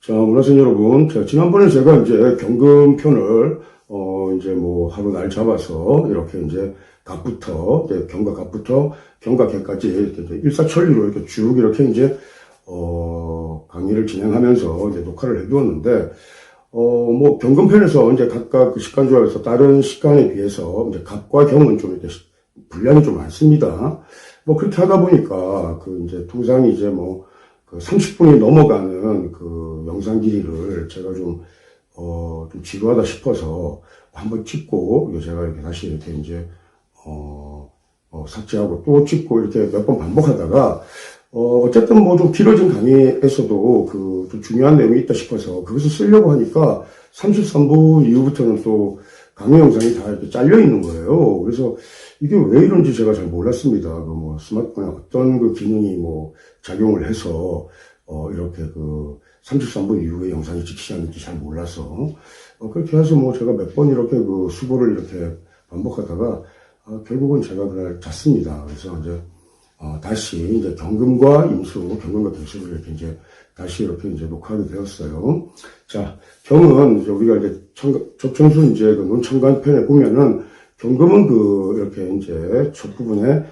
자, 문화생 여러분. 자, 지난번에 제가 이제 경금편을, 이제 뭐 하루 날 잡아서 이렇게 이제 갑부터, 이제 경과 갑부터 경과개까지 이렇게 이제 일사천리로 이렇게 쭉 이렇게 이제, 강의를 진행하면서 이제 녹화를 해두었는데, 뭐 경금편에서 이제 각각 그 식간조합에서 다른 식간에 비해서 이제 갑과 경은 좀 이렇게 분량이 좀 많습니다. 뭐 그렇게 하다 보니까 그 이제 통상 이제 뭐 그 30분이 넘어가는 그 영상 길이를 제가 좀 지루하다 싶어서 한번 찍고, 제가 이렇게 다시 이렇게 이제, 삭제하고 또 찍고 이렇게 몇 번 반복하다가, 어쨌든 뭐 좀 길어진 강의에서도 그 좀 중요한 내용이 있다 싶어서 그것을 쓰려고 하니까 33분 이후부터는 또 강의 영상이 다 이렇게 잘려 있는 거예요. 그래서 이게 왜 이런지 제가 잘 몰랐습니다. 그 뭐 스마트폰에 어떤 그 기능이 뭐 작용을 해서 이렇게 그 33분 이후에 영상이 찍히지 않는지 잘 몰라서 그렇게 해서 뭐 제가 몇 번 이렇게 그 수고를 이렇게 반복하다가 결국은 제가 그날 잤습니다. 그래서 이제 다시 이제 경금과 임수, 경금과 개수를 이렇게 이제 다시 이렇게 이제 녹화하게 되었어요. 자, 경은 이제 우리가 이제 접천수 이제 그 논천간편에 보면은 경금은 그 이렇게 이제 첫 부분에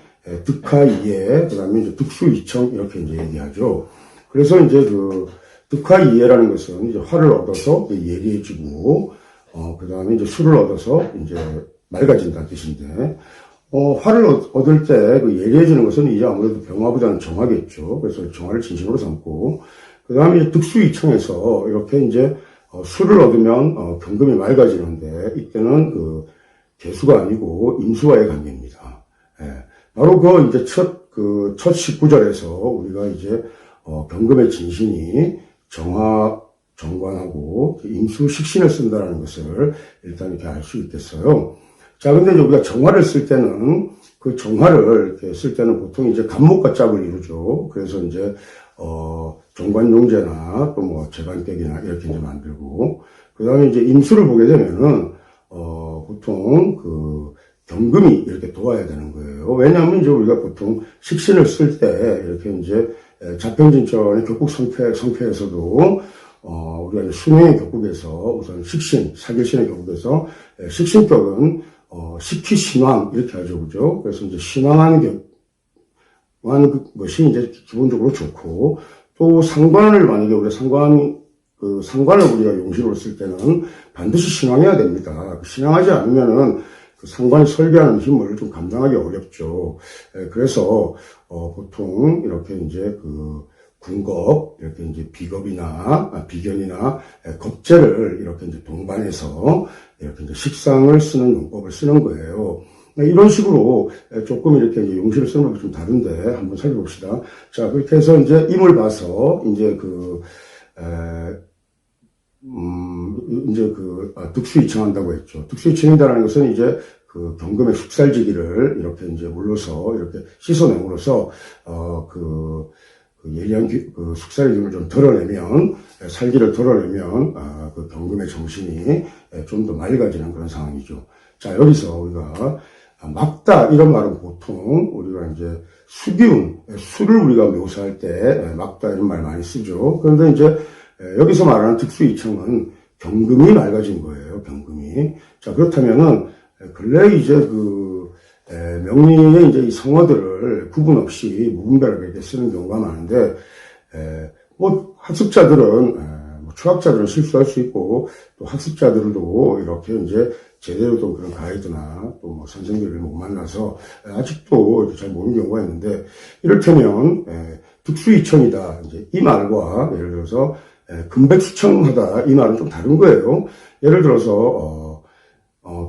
득하이해, 그 다음에 이제 득수이청 이렇게 이제 얘기하죠. 그래서 이제 그 득하이해라는 것은 이제 화를 얻어서 예리해지고, 그 다음에 이제 수를 얻어서 이제 맑아진다는 뜻인데, 화를 얻을 때 그 예리해지는 것은 이제 아무래도 병화보다는 정화겠죠. 그래서 정화를 진심으로 삼고, 그 다음에 이제 득수이청에서 이렇게 이제 수를 얻으면 경금이 맑아지는데, 이때는 그 개수가 아니고 임수와의 관계입니다. 예. 바로 그 이제 첫 19절에서 우리가 이제 경금의 진신이 정화, 정관하고 임수 식신을 쓴다는 것을 일단 이렇게 알 수 있겠어요. 자, 근데 이제 우리가 정화를 쓸 때는, 그 정화를 이렇게 쓸 때는 보통 이제 갑목과 짝을 이루죠. 그래서 이제, 정관용제나 또 뭐 재관객이나 이렇게 이제 만들고, 그 다음에 이제 임수를 보게 되면은, 보통 그 경금이 이렇게 도와야 되는 거예요. 왜냐하면 이제 우리가 보통 식신을 쓸 때 이렇게 이제 자평진천의 격국 성패에서도 우리가 이제 순행의 격국에서 우선 식신, 사길신의 격국에서 식신격은 식희신왕 이렇게 하죠, 그죠? 그래서 이제 신왕한 것이 이제 기본적으로 좋고, 또 상관을 만약에 우리가 상관을 우리가 용신으로 쓸 때는 반드시 신앙해야 됩니다. 신앙하지 않으면은 그 상관이 설계하는 힘을 좀 감당하기 어렵죠. 그래서, 보통 이렇게 이제 그 군겁, 이렇게 이제 비견이나 겁재를 이렇게 이제 동반해서 이렇게 이제 식상을 쓰는 용법을 쓰는 거예요. 이런 식으로 조금 이렇게 이제 용신을 쓰는 것과 좀 다른데 한번 살펴봅시다. 자, 그렇게 해서 이제 임을 봐서 이제 득수이청한다고 했죠. 득수이청한다는 것은 이제 그 경금의 숙살지기를 이렇게 이제 물러서 이렇게 씻어내므로써 예리한 그 숙살의 기운을 좀 덜어내면, 살기를 덜어내면 그 경금의 정신이 좀 더 맑아지는 그런 상황이죠. 자, 여기서 우리가 막다 이런 말은 보통 우리가 이제 수기운, 수를 우리가 묘사할 때 막다 이런 말 많이 쓰죠. 그런데 이제 여기서 말하는 득수이청은 경금이 맑아진 거예요, 경금이. 자, 그렇다면은 근래 이제 명리의 이제 이 성어들을 구분 없이 무분별하게 이렇게 쓰는 경우가 많은데, 뭐 학습자들은 뭐 추학자들은 실수할 수 있고, 또 학습자들도 이렇게 이제 제대로 된 그런 가이드나 또 뭐 선생님들을 못 만나서 아직도 잘 모르는 경우가 있는데, 이를테면 득수이청이다 이제 이 말과 예를 들어서 금백수청하다 이 말은 좀 다른 거예요. 예를 들어서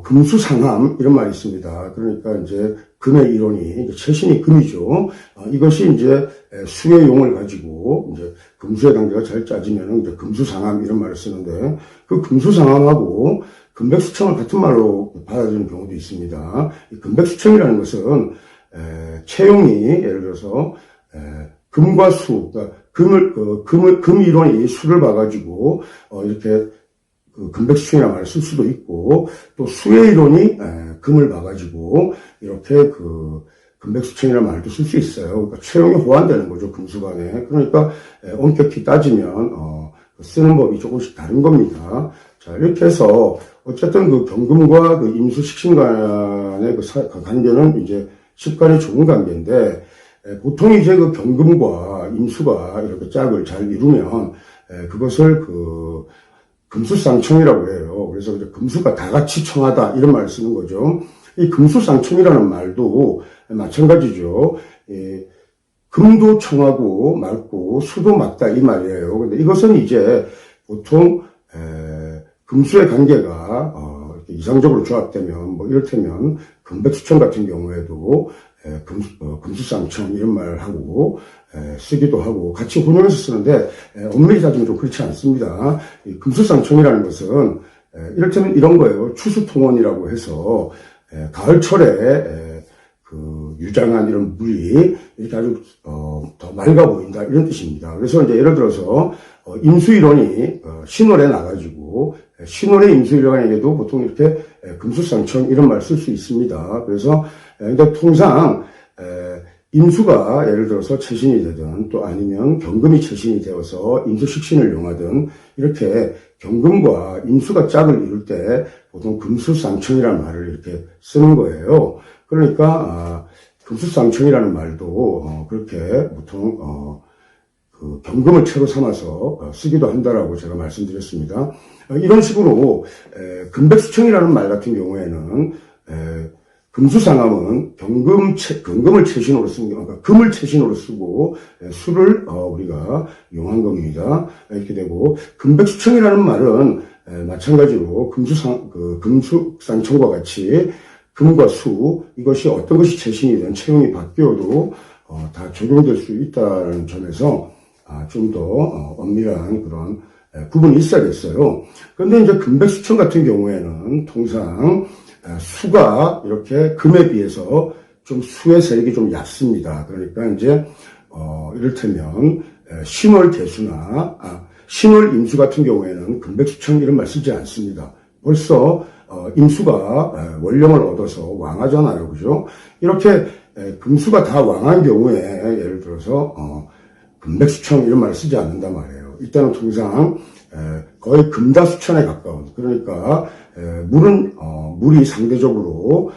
금수상함 이런 말이 있습니다. 그러니까 이제 금의 이론이 이제 최신이 금이죠. 이것이 이제 수의 용을 가지고 이제 금수의 관계가 잘 짜지면 이제 금수상함 이런 말을 쓰는데, 그 금수상함하고 금백수청을 같은 말로 받아들이는 경우도 있습니다. 이 금백수청이라는 것은 채용이 예를 들어서 금과 수, 그러니까 금 이론이 수를 봐가지고 이렇게 그 금백수청이라는 말을 쓸 수도 있고, 또 수의 이론이 금을 봐가지고 이렇게 그 금백수청이라는 말도 쓸 수 있어요. 그러니까 채용이 호환되는 거죠, 금수간에. 그러니까 엄격히 따지면 쓰는 법이 조금씩 다른 겁니다. 자, 이렇게 해서 어쨌든 그 경금과 그 임수 식신 간의 그 관계는 이제 십간이 좋은 관계인데, 보통 이제 그 경금과 임수가 이렇게 짝을 잘 이루면 그것을 그 금수쌍청이라고 해요. 그래서 이제 금수가 다 같이 청하다 이런 말을 쓰는 거죠. 이 금수쌍청이라는 말도 마찬가지죠. 금도 청하고 맑고 수도 맑다 이 말이에요. 근데 이것은 이제 보통 금수의 관계가 이렇게 이상적으로 조합되면 뭐 이를테면 금백수청 같은 경우에도 금수쌍청 이런 말을 하고 쓰기도 하고 같이 혼용해서 쓰는데 엄밀히 따지면 좀 그렇지 않습니다. 이 금수쌍청이라는 것은 이를테면 이런 거예요. 추수통원이라고 해서 가을철에 그 유장한 이런 물이 이렇게 아주 더 맑아 보인다 이런 뜻입니다. 그래서 이제 예를 들어서 임수일원이 신월에 나가지고 신월의 임수일원에게도 보통 이렇게 금수쌍청 이런 말 쓸 수 있습니다. 그래서 근데 통상 임수가 예를 들어서 채신이 되든 또 아니면 경금이 채신이 되어서 임수식신을 용하든 이렇게 경금과 임수가 짝을 이룰 때 보통 금수쌍청이라는 말을 이렇게 쓰는 거예요. 그러니까 금수쌍청이라는 말도 그렇게 보통 그 경금을 채로 삼아서 쓰기도 한다라고 제가 말씀드렸습니다. 이런 식으로 금백수청이라는 말 같은 경우에는 금수상함은 경금을 채신으로 쓴 그러니까 금을 채신으로 쓰고 수를 우리가 용한 겁니다. 이렇게 되고 금백수청이라는 말은 마찬가지로 금수쌍청과 같이 금과 수 이것이 어떤 것이 채신이든 채용이 바뀌어도 다 적용될 수 있다는 점에서 좀 더 엄밀한 그런 구분이 있어야겠어요. 그런데 이제 금백수청 같은 경우에는 통상 수가 이렇게 금에 비해서 좀 수의 세력이 좀 얕습니다. 그러니까 이제 이를테면 신월개수나 신월 임수 같은 경우에는 금백수청 이런 말 쓰지 않습니다. 벌써 임수가 원령을 얻어서 왕하잖아요, 그죠? 이렇게 금수가 다 왕한 경우에 예를 들어서 금백수청 이런 말을 쓰지 않는단 말이에요. 이때는 통상 거의 금다수천에 가까운 그러니까 물이 상대적으로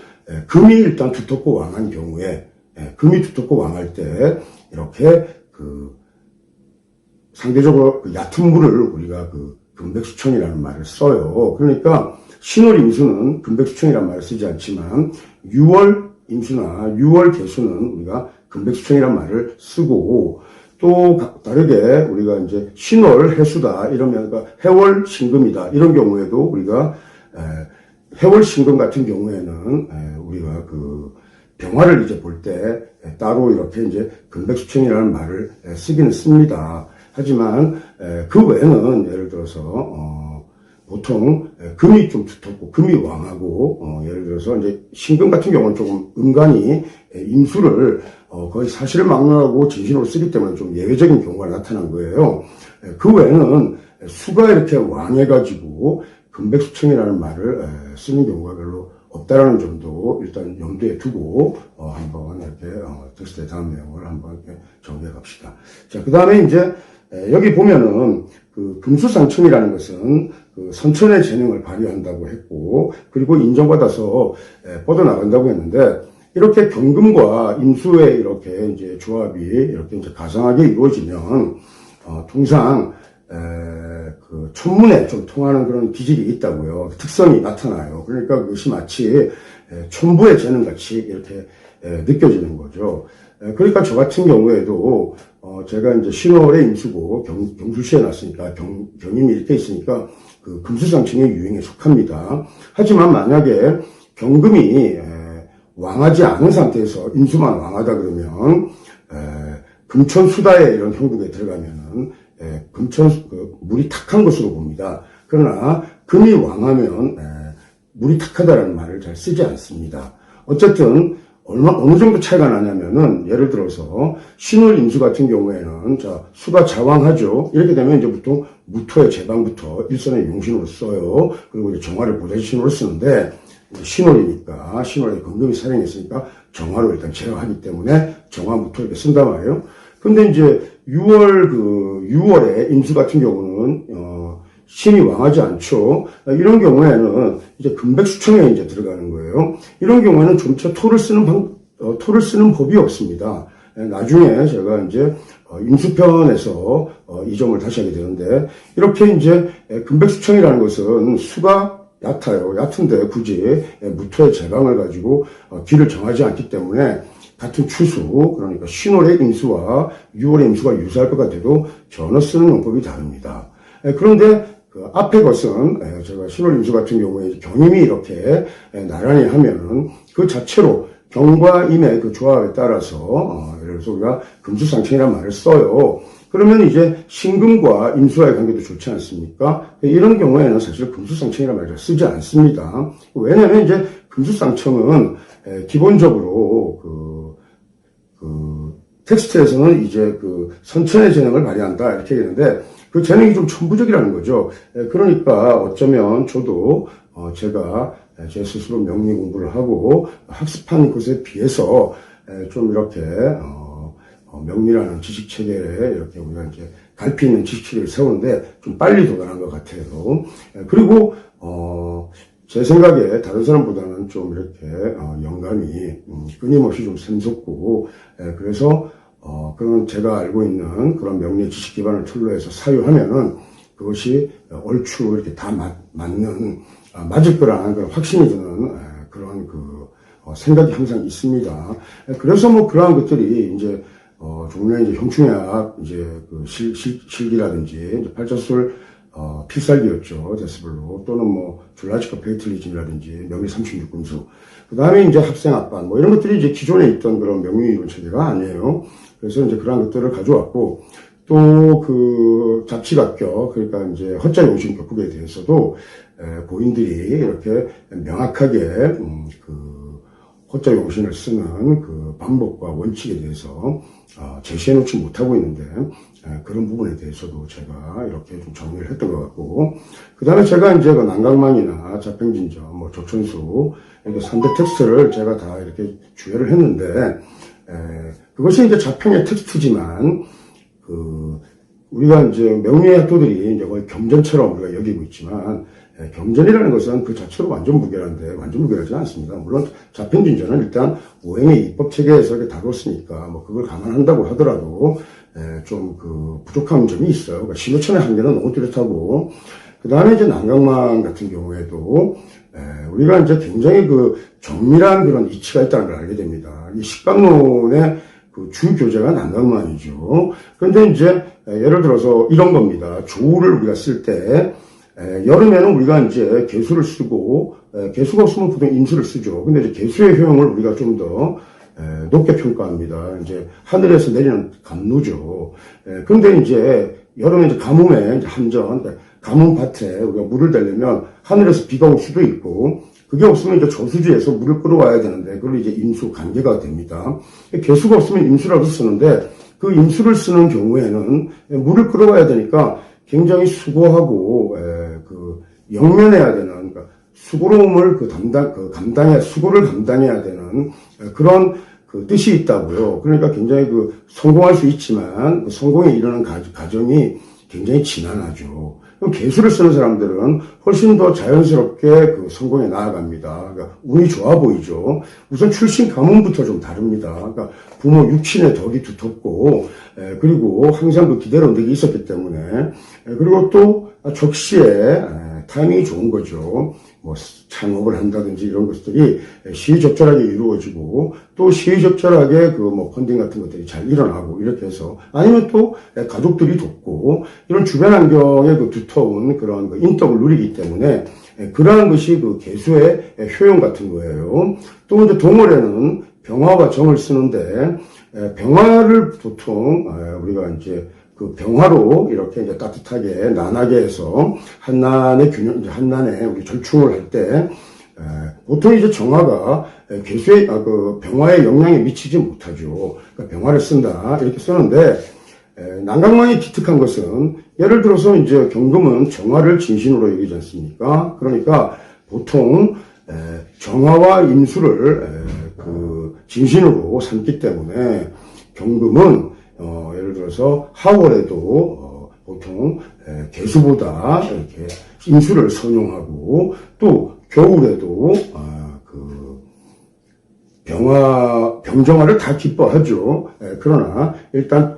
금이 일단 두텁고 왕한 경우에 금이 두텁고 왕할 때 이렇게 그 상대적으로 그 얕은 물을 우리가 그 금백수청이라는 말을 써요. 그러니까 신월 임수는 금백수청이라는 말을 쓰지 않지만 6월 임수나 6월 개수는 우리가 금백수청이라는 말을 쓰고 또 다르게 우리가 이제 신월 해수다 이러면 그러니까 해월 신금이다 이런 경우에도 우리가 해월 신금 같은 경우에는 우리가 그 병화를 이제 볼 때 따로 이렇게 이제 금백수청이라는 말을 쓰기는 씁니다. 하지만 그 외에는 예를 들어서 보통 금이 좀 두텁고 금이 왕하고 예를 들어서 이제 신금 같은 경우는 조금 은간히 임수를 거의 사실을 막론하고 진신으로 쓰기 때문에 좀 예외적인 경우가 나타난 거예요. 그 외에는 수가 이렇게 왕해가지고 금백수청이라는 말을 쓰는 경우가 별로 없다라는 점도 일단 염두에 두고 한번 이렇게 텍스트의 다음 내용을 한번 이렇게 정리해 갑시다. 자, 그 다음에 이제 여기 보면은 그 금수상청이라는 것은 그 선천의 재능을 발휘한다고 했고 그리고 인정받아서 뻗어나간다고 했는데 이렇게 경금과 임수의 이렇게 이제 조합이 이렇게 이제 가상하게 이루어지면 통상 그 천문에 좀 통하는 그런 기질이 있다고요. 특성이 나타나요. 그러니까 그것이 마치 천부의 재능같이 이렇게 느껴지는 거죠. 그러니까 저 같은 경우에도 제가 이제 신월에 임수고 경술시에 났으니까 경임이 이렇게 있으니까 그 금수상청의 유형에 속합니다. 하지만 만약에 경금이 왕하지 않은 상태에서 임수만 왕하다 그러면 금천수다의 이런 형국에 들어가면은 물이 탁한 것으로 봅니다. 그러나 금이 왕하면 물이 탁하다라는 말을 잘 쓰지 않습니다. 어쨌든 어느 정도 차이가 나냐면은 예를 들어서 신월 임수 같은 경우에는 수가 자왕하죠. 이렇게 되면 이제 보통 무토의 제방부터 일선의 용신으로 써요. 그리고 이제 정화를 보좌신으로 쓰는데 신월이니까 신월에 금금이 살인했으니까 정화로 일단 제어하기 때문에 정화 무토 이렇게 쓴단 말이에요. 근데 이제 6월에 임수 같은 경우는, 신이 왕하지 않죠. 이런 경우에는 이제 금백수청에 이제 들어가는 거예요. 이런 경우에는 좀차 토를 쓰는 법이 없습니다. 나중에 제가 이제 임수편에서 이 점을 다시 하게 되는데, 이렇게 이제 금백수청이라는 것은 수가 얕아요. 얕은데 굳이 무토의 제방을 가지고 길을 정하지 않기 때문에 같은 추수, 그러니까 신월의 임수와 6월의 임수가 유사할 것 같아도 전혀 쓰는 용법이 다릅니다. 그런데 그 앞에 것은 제가 신월 임수 같은 경우에 경임이 이렇게 나란히 하면은 그 자체로 경과 임의 그 조합에 따라서 예를 들어서 우리가 금수상청이라는 말을 써요. 그러면 이제 신금과 임수와의 관계도 좋지 않습니까? 이런 경우에는 사실 금수상청이라는 말을 쓰지 않습니다. 왜냐하면 이제 금수상청은 기본적으로 텍스트에서는 이제 선천의 재능을 발휘한다 이렇게 얘기하는데 그 재능이 좀 천부적이라는 거죠. 그러니까 어쩌면 저도 제가 제 스스로 명리 공부를 하고 학습한 것에 비해서 좀 이렇게 명리라는 지식 체계에 이렇게 우리가 이제 갈피 있는 지식 체계를 세우는데 좀 빨리 도달한 것 같아요. 그리고 제 생각에 다른 사람보다는 좀 이렇게 영감이 끊임없이 좀 샘솟고 그래서 그런 제가 알고 있는 그런 명리 지식 기반을 틀로 해서 사유하면은 그것이 얼추 이렇게 다 맞을 거라는 그런 확신이 드는 그런 생각이 항상 있습니다. 그래서 뭐 그러한 것들이 이제 종류의 이제 형충약 이제 실기라든지 이제 팔자술 필살기였죠. 데스블로 또는 뭐 줄라치카 페이틀리즘이라든지 명리 36금수 그 다음에 이제 합생합반 뭐 이런 것들이 이제 기존에 있던 그런 명리 이론 체계가 아니에요. 그래서 이제 그런 것들을 가져왔고 또 잡치각격 그러니까 이제 허자 용신 격국에 대해서도 고인들이 이렇게 명확하게 허자 용신을 쓰는 그 방법과 원칙에 대해서 제시해 놓지 못하고 있는데 그런 부분에 대해서도 제가 이렇게 좀 정리를 했던 것 같고 그 다음에 제가 이제 난강망이나 자평진저 뭐 조천수 이렇게 3대 텍스트를 제가 다 이렇게 주제를 했는데 그것이 이제 자평의 텍스트지만 우리가 이제 명리의 학도들이 이제 거의 경전처럼 우리가 여기고 있지만 경전이라는 것은 그 자체로 완전 무결한데 완전 무결하지 않습니다. 물론 자평진전은 일단 오행의 입법 체계에서 이렇게 다뤘으니까 뭐 그걸 감안한다고 하더라도 좀 부족한 점이 있어요. 그러니까 신호천의 한계는 너무 뚜렷하고 그 다음에 이제 난강망 같은 경우에도 우리가 이제 굉장히 정밀한 그런 이치가 있다는 걸 알게 됩니다. 이 식감론의 주 교재가 난강망이죠. 그런데 이제 예를 들어서 이런 겁니다. 조우를 우리가 쓸 때 여름에는 우리가 이제 개수를 쓰고 개수가 없으면 보통 임수를 쓰죠. 근데 이제 개수의 효용을 우리가 좀 더 높게 평가합니다. 이제 하늘에서 내리는 감루죠. 그런데 이제 여름에 이제 가뭄에 이제 한전 그러니까 가뭄밭에 우리가 물을 대려면 하늘에서 비가 올 수도 있고 그게 없으면 이제 저수지에서 물을 끌어와야 되는데 그걸 이제 임수 관계가 됩니다. 개수가 없으면 임수라고 쓰는데 그 임수를 쓰는 경우에는 물을 끌어와야 되니까 굉장히 수고하고 영면해야 되는 그러니까 수고로움을 수고를 감당해야 되는 그런 뜻이 있다고요. 그러니까 굉장히 성공할 수 있지만 성공에 이르는 과정이 굉장히 지난하죠. 그럼 개수를 쓰는 사람들은 훨씬 더 자연스럽게 성공에 나아갑니다. 그러니까 운이 좋아 보이죠. 우선 출신 가문부터 좀 다릅니다. 그러니까 부모 육친의 덕이 두텁고, 그리고 항상 기대로 덕이 있었기 때문에, 그리고 또 적시에 타이밍이 좋은 거죠. 뭐 창업을 한다든지 이런 것들이 시의적절하게 이루어지고 또 시의적절하게 펀딩 같은 것들이 잘 일어나고 이렇게 해서 아니면 또 가족들이 돕고 이런 주변 환경의 두터운 그런 인덕을 누리기 때문에 그러한 것이 개수의 효용 같은 거예요. 또 이제 동월에는 병화와 정을 쓰는데 병화를 보통 우리가 이제 병화로 이렇게 이제 따뜻하게 난하게 해서 한난의 균형, 이제 한난에 우리 절충을 할 때, 보통 이제 정화가 개수의, 병화의 영향에 미치지 못하죠. 그러니까 병화를 쓴다. 이렇게 쓰는데, 난강망이 기특한 것은, 예를 들어서 이제 경금은 정화를 진신으로 여기지 않습니까? 그러니까 보통, 정화와 임수를, 진신으로 삼기 때문에, 경금은, 예를 예를 들어서 하월에도 보통 개수보다 이렇게 임수를 선용하고, 또 겨울에도 병정화를 다 기뻐하죠. 그러나 일단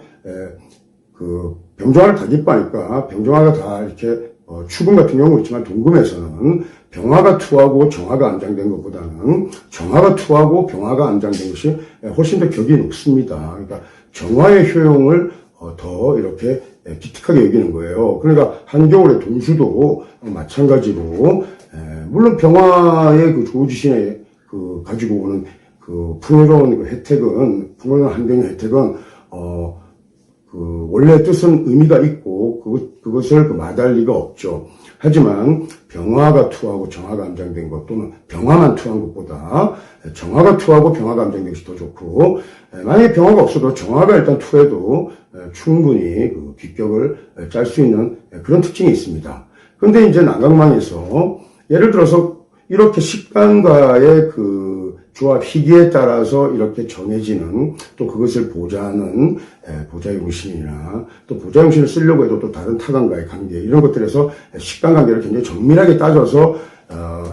병정화를 다 기뻐하니까 병정화가 다 이렇게 추금 같은 경우 있지만 동금에서는 병화가 투하고 정화가 암장된 것보다는 정화가 투하고 병화가 암장된 것이 훨씬 더 격이 높습니다. 그러니까 정화의 효용을 더 이렇게 기특하게 여기는 거예요. 그러니까 한겨울의 동수도 마찬가지로 물론 병화의 그 조지신에 가지고 오는 풍요로운 혜택은, 풍요로운 환경의 혜택은 원래 뜻은 의미가 있고 그것을 마다할 리가 없죠. 하지만 병화가 투하고 정화가 암장된 것, 또는 병화만 투한 것보다 정화가 투하고 병화가 암장된 것이 더 좋고, 만약에 병화가 없어도 정화가 일단 투해도 충분히 기격을 짤 수 있는 그런 특징이 있습니다. 그런데 이제 난강망에서 예를 들어서 이렇게 식간과의 조합 희기에 따라서 이렇게 정해지는, 또 그것을 보좌하는 보좌용신이나, 또 보좌용신을 쓰려고 해도 또 다른 타관과의 관계, 이런 것들에서 식간 관계를 굉장히 정밀하게 따져서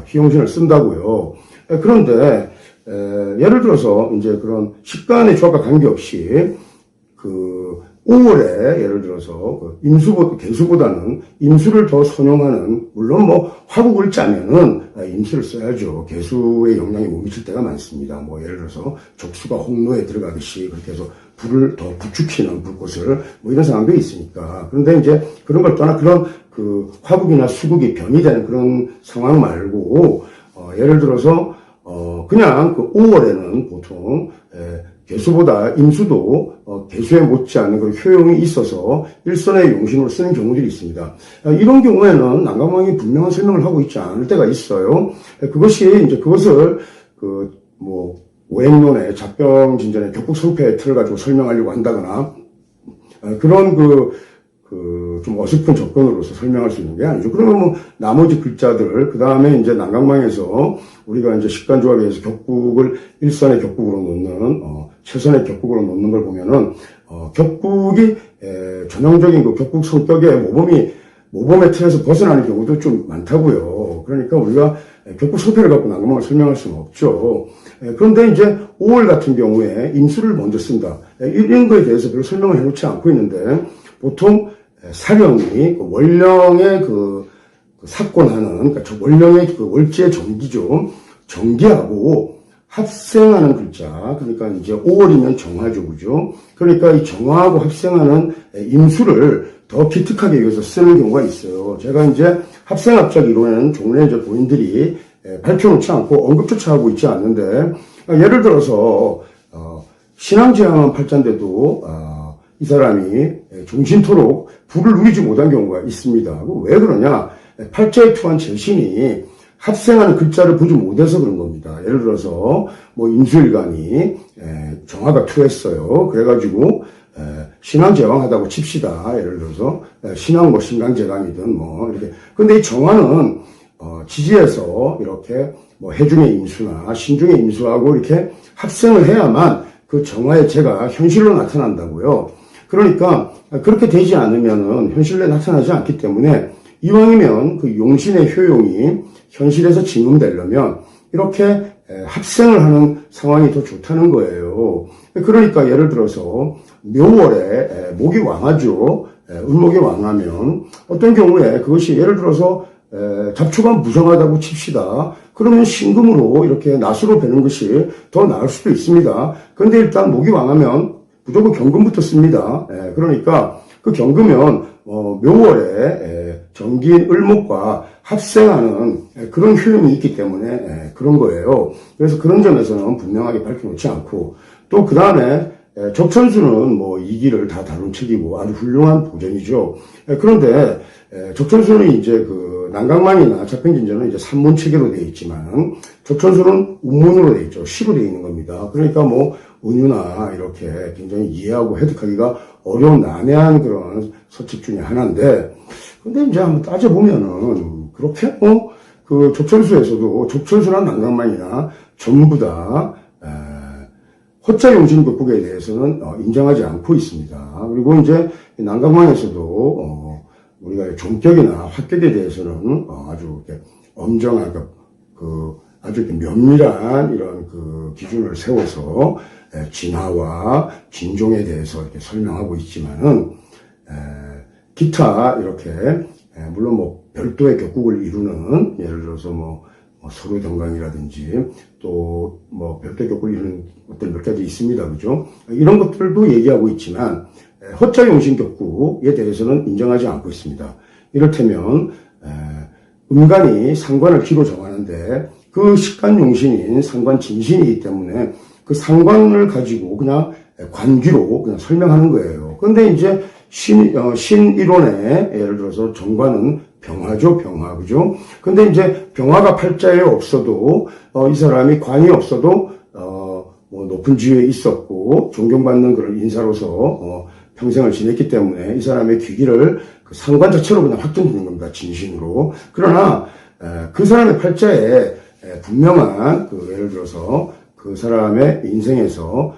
희용신을 쓴다고요. 그런데 예를 들어서 이제 그런 식간의 조합과 관계없이 5월에 예를 들어서 개수보다는 임수를 더 선용하는, 물론 화국을 짜면은 임수를 써야죠. 개수의 영향이 못 미칠 때가 많습니다. 예를 들어서 족수가 홍로에 들어가듯이 그렇게 해서 불을 더 부추기는 불꽃을 이런 상황도 있으니까. 그런데 이제 그런 걸 떠나 그런 화국이나 수국이 변이 되는 그런 상황 말고, 예를 들어서 그냥 5월에는 보통 개수보다 임수도 개수에 못지않은 그런 효용이 있어서 일선의 용신으로 쓰는 경우들이 있습니다. 이런 경우에는 난강망이 분명한 설명을 하고 있지 않을 때가 있어요. 그것을 오행론의 잡병진전의 격국성패의 틀을 가지고 설명하려고 한다거나, 그런 좀 어설픈 접근으로서 설명할 수 있는 게 아니죠. 그러면 나머지 글자들, 그 다음에 이제 난강망에서 우리가 이제 식간조합에 의해서 일선의 격국으로 놓는, 최선의 격국으로 놓는 걸 보면은, 격국이, 전형적인 격국 성격의 모범의 틀에서 벗어나는 경우도 좀 많다고요. 그러니까 우리가 격국 성패를 갖고 난강망을 설명할 수는 없죠. 그런데 이제 5월 같은 경우에 임수를 먼저 쓴다. 이런 거에 대해서 별로 설명을 해놓지 않고 있는데, 보통 사령이 월령의 사건하는, 그러니까 월령의 월지의 정기죠. 정기하고 합생하는 글자, 그러니까 이제 5월이면 정화죠, 그죠? 그러니까 이 정화하고 합생하는 임수를 더 기특하게 여기서 쓰는 경우가 있어요. 제가 이제 합생학적 이론에는 종래 이제 본인들이 밝혀놓지 않고 언급조차 하고 있지 않는데, 예를 들어서 신앙제왕은 팔자인데도 이 사람이 종신토록 불을 누리지 못한 경우가 있습니다. 왜 그러냐? 팔자에 투한 재신이 합생하는 글자를 보지 못해서 그런 겁니다. 예를 들어서 임수일간이 정화가 투했어요. 그래가지고 신앙제왕하다고 칩시다. 예를 들어서 신앙 신강제강이든 이렇게. 근데 이 정화는 지지에서 이렇게 해중의 임수나 신중의 임수하고 이렇게 합생을 해야만 그 정화의 재가 현실로 나타난다고요. 그러니까 그렇게 되지 않으면은 현실에 나타나지 않기 때문에, 이왕이면 그 용신의 효용이 현실에서 증음되려면 이렇게 합생을 하는 상황이 더 좋다는 거예요. 그러니까 예를 들어서 묘월에 목이 왕하죠. 을목이 왕하면 어떤 경우에 그것이 예를 들어서 잡초가 무성하다고 칩시다. 그러면 신금으로 이렇게 낫으로 베는 것이 더 나을 수도 있습니다. 그런데 일단 목이 왕하면 무조건 경금부터 씁니다. 그러니까 그 경금은 묘월에 정기인 을목과 합생하는 그런 효용이 있기 때문에 그런 거예요. 그래서 그런 점에서는 분명하게 밝혀놓지 않고, 또 그 다음에 적천수는 이기를 다 다룬 책이고 아주 훌륭한 보전이죠. 그런데 적천수는 이제 난강망이나 잡병진전은 이제 산문 체계로 되어 있지만, 적천수는 운문으로 되어 있죠. 시로 되어 있는 겁니다. 그러니까 은유나 이렇게 굉장히 이해하고 해석하기가 어려운 난해한 그런 서책 중에 하나인데, 근데 이제 한번 따져보면은 그렇게 적천수에서도 적천수나 난강망이나 전부 다 호자용신격국에 대해서는 인정하지 않고 있습니다. 그리고 이제 난강망에서도 우리가 종격이나 합격에 대해서는 아주 이렇게 엄정한 아주 이렇게 면밀한 이런 기준을 세워서 진화와 진종에 대해서 이렇게 설명하고 있지만은 기타 이렇게 물론 뭐 별도의 격국을 이루는 예를 들어서 뭐 서로정강이라든지 또 뭐 별도의 격국을 이루는 것들 몇 가지 있습니다. 그죠? 이런 것들도 얘기하고 있지만 허자용신격국에 대해서는 인정하지 않고 있습니다. 이를테면 음간이 상관을 기로 정하는데 그 식간용신인 상관진신이기 때문에 그 상관을 가지고 그냥 관귀로 그냥 설명하는 거예요. 그런데 이제 신이론에 예를 들어서 정관은 병화죠, 병화, 그죠? 근데 이제 병화가 팔자에 없어도, 이 사람이 관이 없어도, 뭐 높은 지위에 있었고, 존경받는 그런 인사로서, 평생을 지냈기 때문에 이 사람의 귀기를 그 상관 자체로 그냥 확정되는 겁니다, 진신으로. 그러나, 그 사람의 팔자에 분명한, 예를 들어서 그 사람의 인생에서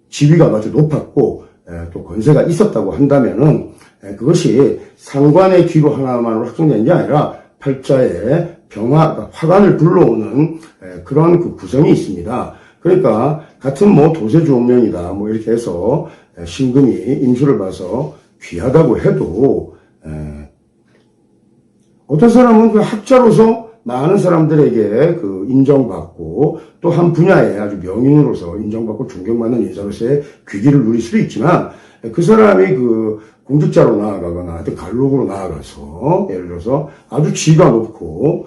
지위가 아주 높았고, 또 권세가 있었다고 한다면은 그것이 상관의 귀로 하나만으로 확정되는 게 아니라 팔자에 병화, 화관을 불러오는 그런 그 구성이 있습니다. 그러니까 같은 뭐 도세주옥명이다 뭐 이렇게 해서 신금이 임수를 봐서 귀하다고 해도 어떤 사람은 그 학자로서 많은 사람들에게 그 인정받고 또 한 분야에 아주 명인으로서 인정받고 존경받는 인사로서의 귀기를 누릴 수도 있지만 그 사람이 그 공직자로 나아가거나 관록으로 나아가서 예를 들어서 아주 지위가 높고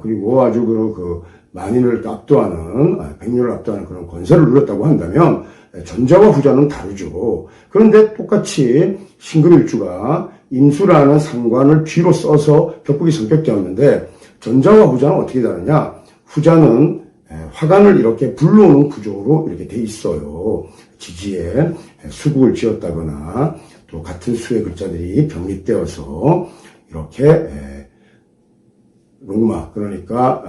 그리고 아주 그 만인을 압도하는 백녀를 압도하는 그런 권세를 누렸다고 한다면 전자와 후자는 다르죠. 그런데 똑같이 신금일주가 임수라는 상관을 뒤로 써서 격국이 성격되었는데 전자와 후자는 어떻게 다르냐? 후자는 화관을 이렇게 불러오는 구조로 이렇게 돼 있어요. 지지에 수국을 지었다거나 또 같은 수의 글자들이 병립되어서 이렇게 록마, 그러니까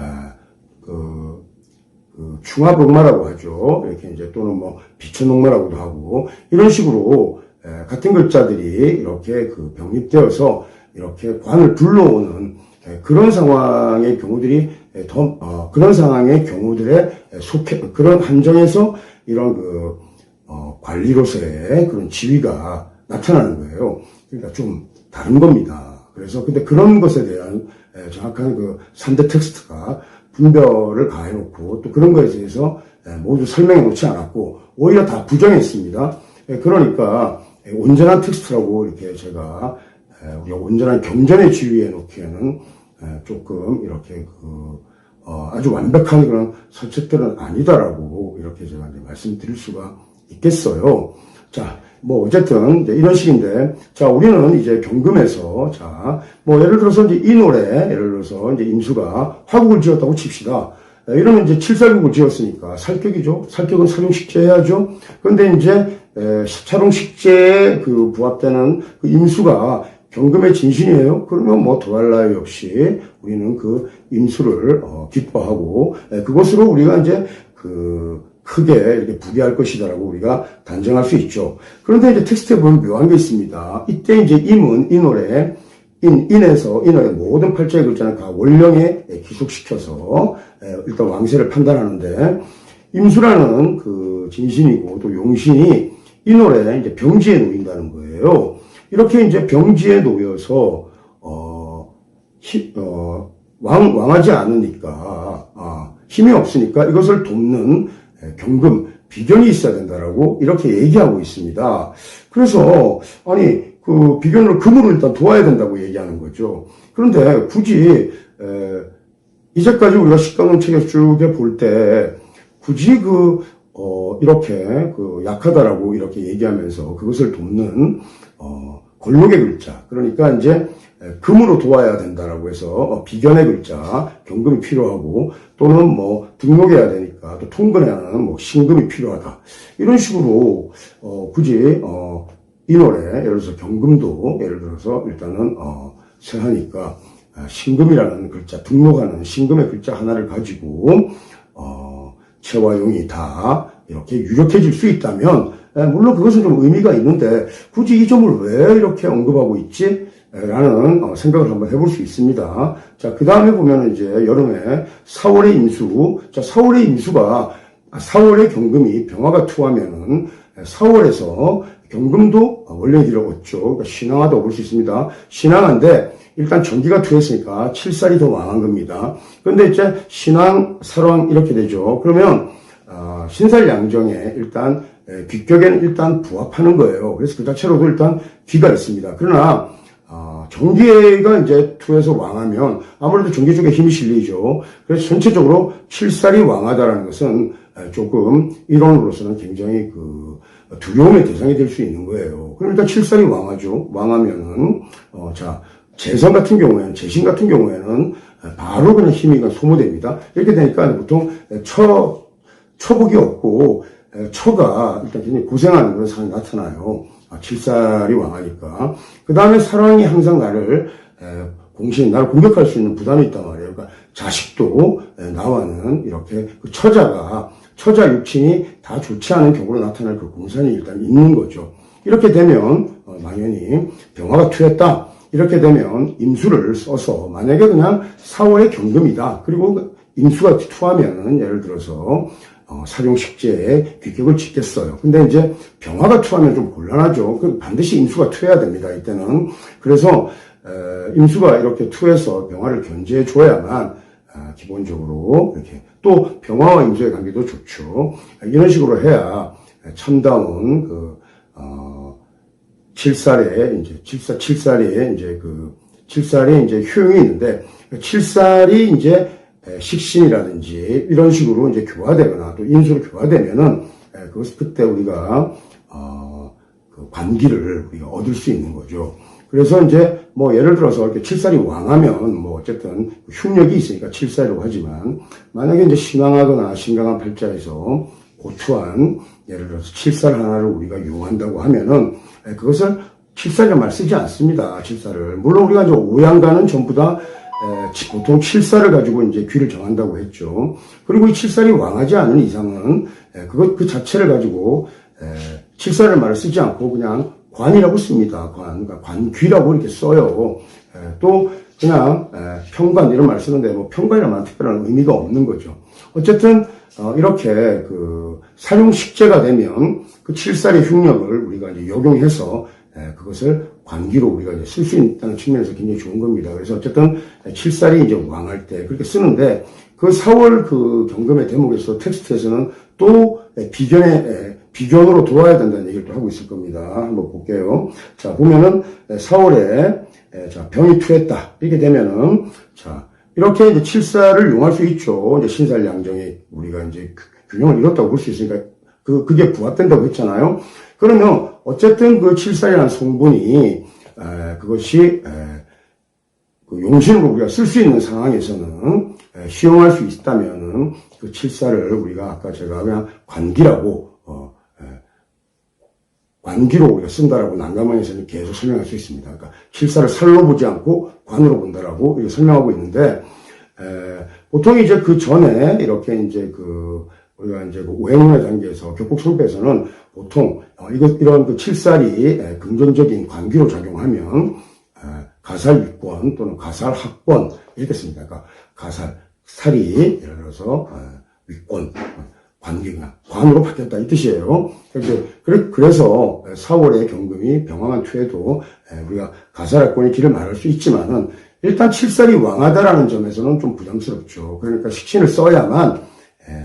충합록마라고 하죠. 이렇게 이제 또는 뭐 비천록마라고도 하고 이런 식으로 같은 글자들이 이렇게 병립되어서 이렇게 관을 불러오는 그런 상황의 경우들이 그런 상황의 경우들에 그런 한정에서 이런 관리로서의 그런 지위가 나타나는 거예요. 그러니까 좀 다른 겁니다. 그래서 근데 그런 것에 대한 정확한 3대 텍스트가 분별을 가해놓고 또 그런 것에 대해서 모두 설명해 놓지 않았고 오히려 다 부정했습니다. 그러니까 온전한 텍스트라고 이렇게 제가 우리가 온전한 경전의 지위에 놓기에는 조금 이렇게 아주 완벽한 그런 설책들은 아니다라고 이렇게 제가 이제 말씀드릴 수가 있겠어요. 자, 뭐 어쨌든 이제 이런 식인데, 자 우리는 이제 경금에서 뭐 예를 들어서 이제 이 노래 예를 들어서 이제 임수가 화국을 지었다고 칩시다. 이러면 이제 칠살국을 지었으니까 살격이죠. 살격은 사룡식재 해야죠. 그런데 이제 사룡식재에 부합되는 그 임수가 경금의 진신이에요. 그러면 뭐 더할 나위 없이 우리는 그 임수를 기뻐하고 그것으로 우리가 이제 크게 이렇게 부귀할 것이다라고 우리가 단정할 수 있죠. 그런데 이제 텍스트에 보면 묘한 게 있습니다. 이때 이제 임은 인월에 인에서 인월의 모든 팔자의 글자는 다 원령에 기속시켜서 일단 왕세를 판단하는데 임수라는 그 진신이고 또 용신이 인월에 이제 병지에 놓인다는 거예요. 이렇게 이제 병지에 놓여서 왕하지 않으니까 힘이 없으니까 이것을 돕는 경금 비견이 있어야 된다라고 이렇게 얘기하고 있습니다. 그래서 아니 그 비견으로 금으로 일단 도와야 된다고 얘기하는 거죠. 그런데 굳이 이제까지 우리가 식강론 책에 쭉 볼 때 굳이 이렇게 약하다라고 이렇게 얘기하면서 그것을 돕는 권록의 글자, 그러니까 이제 금으로 도와야 된다라고 해서 비견의 글자, 경금이 필요하고 또는 뭐 등록해야 되니까 또 통근해야 하는 뭐 신금이 필요하다. 이런 식으로 굳이 이 노래 예를 들어서 경금도 예를 들어서 일단은 세하니까 신금이라는 글자, 등록하는 신금의 글자 하나를 가지고 채와 용이 다 이렇게 유력해질 수 있다면, 물론 그것은 좀 의미가 있는데 굳이 이 점을 왜 이렇게 언급하고 있지? 라는 생각을 한번 해볼 수 있습니다. 자, 그 다음에 보면 이제 여름에 4월의 임수. 자, 4월의 임수가 4월의 경금이 병화가 투하면은 4월에서 경금도 원래 길어졌죠. 그러니까 신앙화도 볼 수 있습니다. 신앙한데 일단 전기가 투했으니까 칠살이 더 왕한 겁니다. 그런데 이제 신앙, 살왕 이렇게 되죠. 그러면 신살양정에 일단 귀격에는 일단 부합하는 거예요. 그래서 그 자체로도 일단 귀가 있습니다. 그러나 전기가 이제 투에서 왕하면 아무래도 전기 쪽에 힘이 실리죠. 그래서 전체적으로 칠살이 왕하다라는 것은 조금 이론으로서는 굉장히 두려움의 대상이 될 수 있는 거예요. 그럼 일단 칠살이 왕하죠. 왕하면은 자, 재성 같은 경우에는, 재신 같은 경우에는 바로 그냥 힘이 소모됩니다. 이렇게 되니까 보통 처복이 없고 처가 일단 굉장히 고생하는 그런 상황이 나타나요. 칠살이 왕하니까. 그 다음에 사랑이 항상 나를 공격할 수 있는 부담이 있단 말이에요. 그러니까 자식도 나와는 이렇게 처자 육친이 다 좋지 않은 격으로 나타날 그 공산이 일단 있는 거죠. 이렇게 되면 당연히 병화가 투했다. 이렇게 되면 임수를 써서 만약에 그냥 4월의 경금이다. 그리고 임수가 투하면은 예를 들어서 사룡식재에 귀격을 짓겠어요. 근데 이제 병화가 투하면 좀 곤란하죠. 그 반드시 임수가 투해야 됩니다. 이때는. 그래서 임수가 이렇게 투해서 병화를 견제해 줘야만 기본적으로 이렇게 또 병화와 임수의 관계도 좋죠. 이런 식으로 해야 참다운 칠살에 이제 효용이 있는데, 칠살이 이제 식신이라든지 이런 식으로 이제 교화되거나 또 인수로 교화되면은 그때 우리가 관기를 우리가 얻을 수 있는 거죠. 그래서 이제 예를 들어서 이렇게 칠살이 왕하면 어쨌든 흉력이 있으니까 칠살이라고 하지만, 만약에 이제 신왕하거나 신강한 팔자에서 고투한 예를 들어서 칠살 하나를 우리가 이용한다고 하면은 그것을 칠살이란 말 쓰지 않습니다. 칠살을. 물론 우리가 이제 오양간은 전부 다 보통 칠살을 가지고 이제 귀를 정한다고 했죠. 그리고 이 칠살이 왕하지 않은 이상은 그 자체를 가지고 칠살을 말을 쓰지 않고 그냥 관이라고 씁니다. 그러니까 관귀라고 이렇게 써요. 또 그냥 평관 이런 말을 쓰는데 평관이라는 말은 특별한 의미가 없는 거죠. 어쨌든 이렇게 사용식재가 되면 그 칠살의 흉력을 우리가 이제 역용해서 그것을 관기로 우리가 이제 쓸 수 있다는 측면에서 굉장히 좋은 겁니다. 그래서 어쨌든 칠살이 이제 왕할 때 그렇게 쓰는데, 그 4월 경금의 대목에서 텍스트에서는 또 비견으로 돌아야 된다는 얘기를 또 하고 있을 겁니다. 한번 볼게요. 자, 보면은 4월에 병이 투했다. 이렇게 되면은 이렇게 이제 칠살을 용할 수 있죠. 이제 신살양정이 우리가 이제 균형을 잃었다고 볼 수 있으니까 그게 부합된다고 했잖아요. 그러면 어쨌든 그 칠살이라는 성분이 그것이 용신으로 우리가 쓸 수 있는 상황에서는 시용할 수 있다면은 그 칠살을 우리가 아까 제가 그냥 관기로 우리가 쓴다라고 난감한에서는 계속 설명할 수 있습니다. 그러니까 칠살을 살로 보지 않고 관으로 본다라고 이렇게 설명하고 있는데, 보통 이제 그 전에 이렇게 이제 우리가 이제 오행론의 단계에서 격국성패에서는 보통 이런 그 칠살이 긍정적인 관기로 작용하면 가살위권 또는 가살학권 이렇게 씁니다. 그러니까 살이 예를 들어서 위권, 관기가 관으로 바뀌었다 이 뜻이에요. 그래서 4월에 경금이 병화만 투해도 우리가 가살학권의 길을 말할 수 있지만은 일단 칠살이 왕하다라는 점에서는 좀 부담스럽죠. 그러니까 식신을 써야만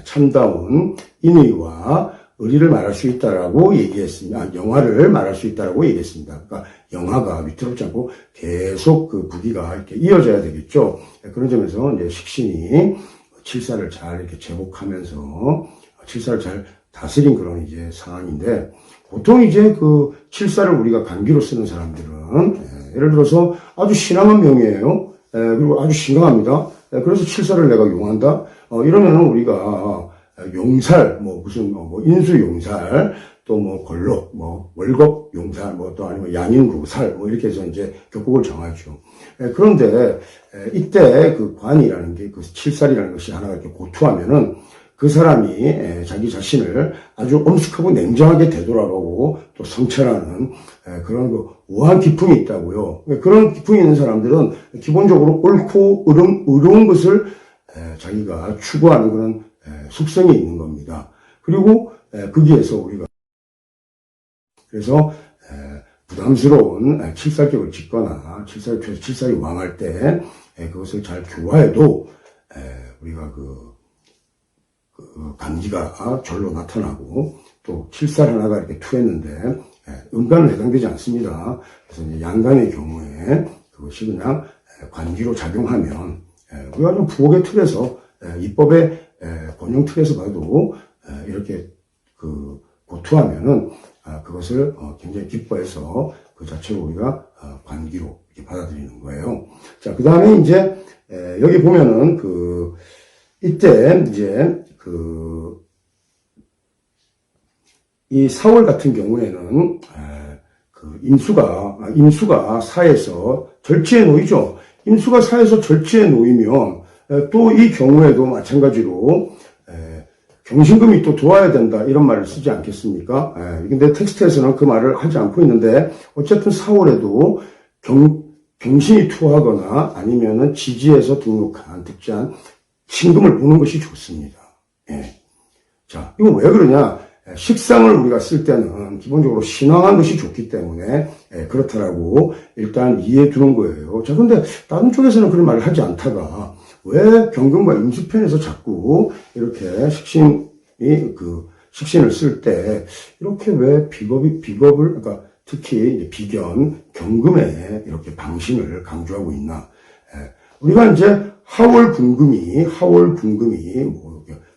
참다운 인의와 의리를 말할 수 있다라고 얘기했습니다. 영화를 말할 수 있다라고 얘기했습니다. 그러니까 영화가 위태롭지 않고 계속 그 부기가 이렇게 이어져야 되겠죠. 그런 점에서 이제 식신이 칠살을 잘 이렇게 제복하면서 칠살을 잘 다스린 그런 이제 상황인데, 보통 이제 그 칠살을 우리가 관기로 쓰는 사람들은 예를 들어서 아주 신앙한 명이에요. 그리고 아주 신강합니다. 그래서 칠살을 내가 용한다. 이러면은 우리가 용살, 인수 용살, 또 걸록, 월겁 용살, 또 아니면 양인루살, 이렇게 해서 이제 격국을 정하죠. 그런데 이때 그 관이라는 게 그 칠살이라는 것이 하나가 이렇게 고투하면은 그 사람이 자기 자신을 아주 엄숙하고 냉정하게 되돌아보고 또 성찰하는 그런 그 우아한 기풍이 있다고요. 그런 기풍이 있는 사람들은 기본적으로 옳고 의로운 것을 자기가 추구하는 그런 속성이 있는 겁니다. 그리고 거기에서 우리가 그래서 부담스러운 칠살격을 짓거나 칠살이 왕할 때 그것을 잘 교화해도 우리가 감기가 절로 나타나고 또 칠살 하나가 이렇게 투했는데 음간은 해당되지 않습니다. 그래서 이제 양간의 경우에 그것이 그냥 관기로 작용하면 우리가 좀 부엌의 틀에서 입법의 본영 틀에서 봐도 이렇게 고투하면은 그것을 굉장히 기뻐해서 그 자체로 우리가 관기로 이렇게 받아들이는 거예요. 자, 그 다음에 이제 여기 보면은 이때 이제 이 4월 같은 경우에는 임수가 사에서 절지에 놓이죠. 임수가 사에서 절지에 놓이면 또 이 경우에도 마찬가지로 경신금이 또 도와야 된다 이런 말을 쓰지 않겠습니까? 근데 텍스트에서는 그 말을 하지 않고 있는데 어쨌든 4월에도 경신이 투하거나 아니면은 지지에서 등록한 득지한 신금을 보는 것이 좋습니다. 자, 이건 왜 그러냐? 식상을 우리가 쓸 때는 기본적으로 신앙한 것이 좋기 때문에 그렇다라고 일단 이해해 두는 거예요. 자, 근데 다른 쪽에서는 그런 말을 하지 않다가 왜 경금과 임수편에서 자꾸 이렇게 식신을 쓸 때 이렇게 왜 비겁을 그러니까 특히 이제 비견, 경금에 이렇게 방신을 강조하고 있나? 우리가 이제 하월 궁금이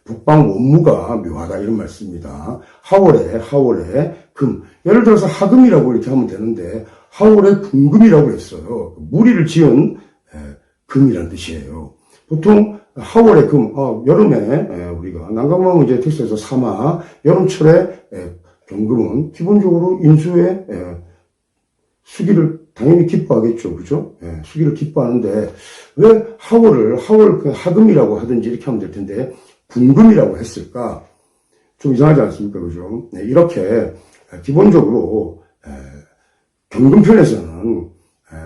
북방 원무가 묘하다 이런 말씀입니다. 하월에 금. 예를 들어서 하금이라고 이렇게 하면 되는데 하월에 궁금이라고 했어요. 무리를 지은 금이라는 뜻이에요. 보통 하월에 금, 여름에 우리가 난강망 이제 텍스트에서 사마, 여름철에 경금은 기본적으로 인수의 수기를 당연히 기뻐하겠죠, 그죠? 수기를 기뻐하는데 왜 하월 하금이라고 하든지 이렇게 하면 될 텐데 궁금이라고 했을까? 좀 이상하지 않습니까? 그죠? 이렇게, 기본적으로, 경금편에서는,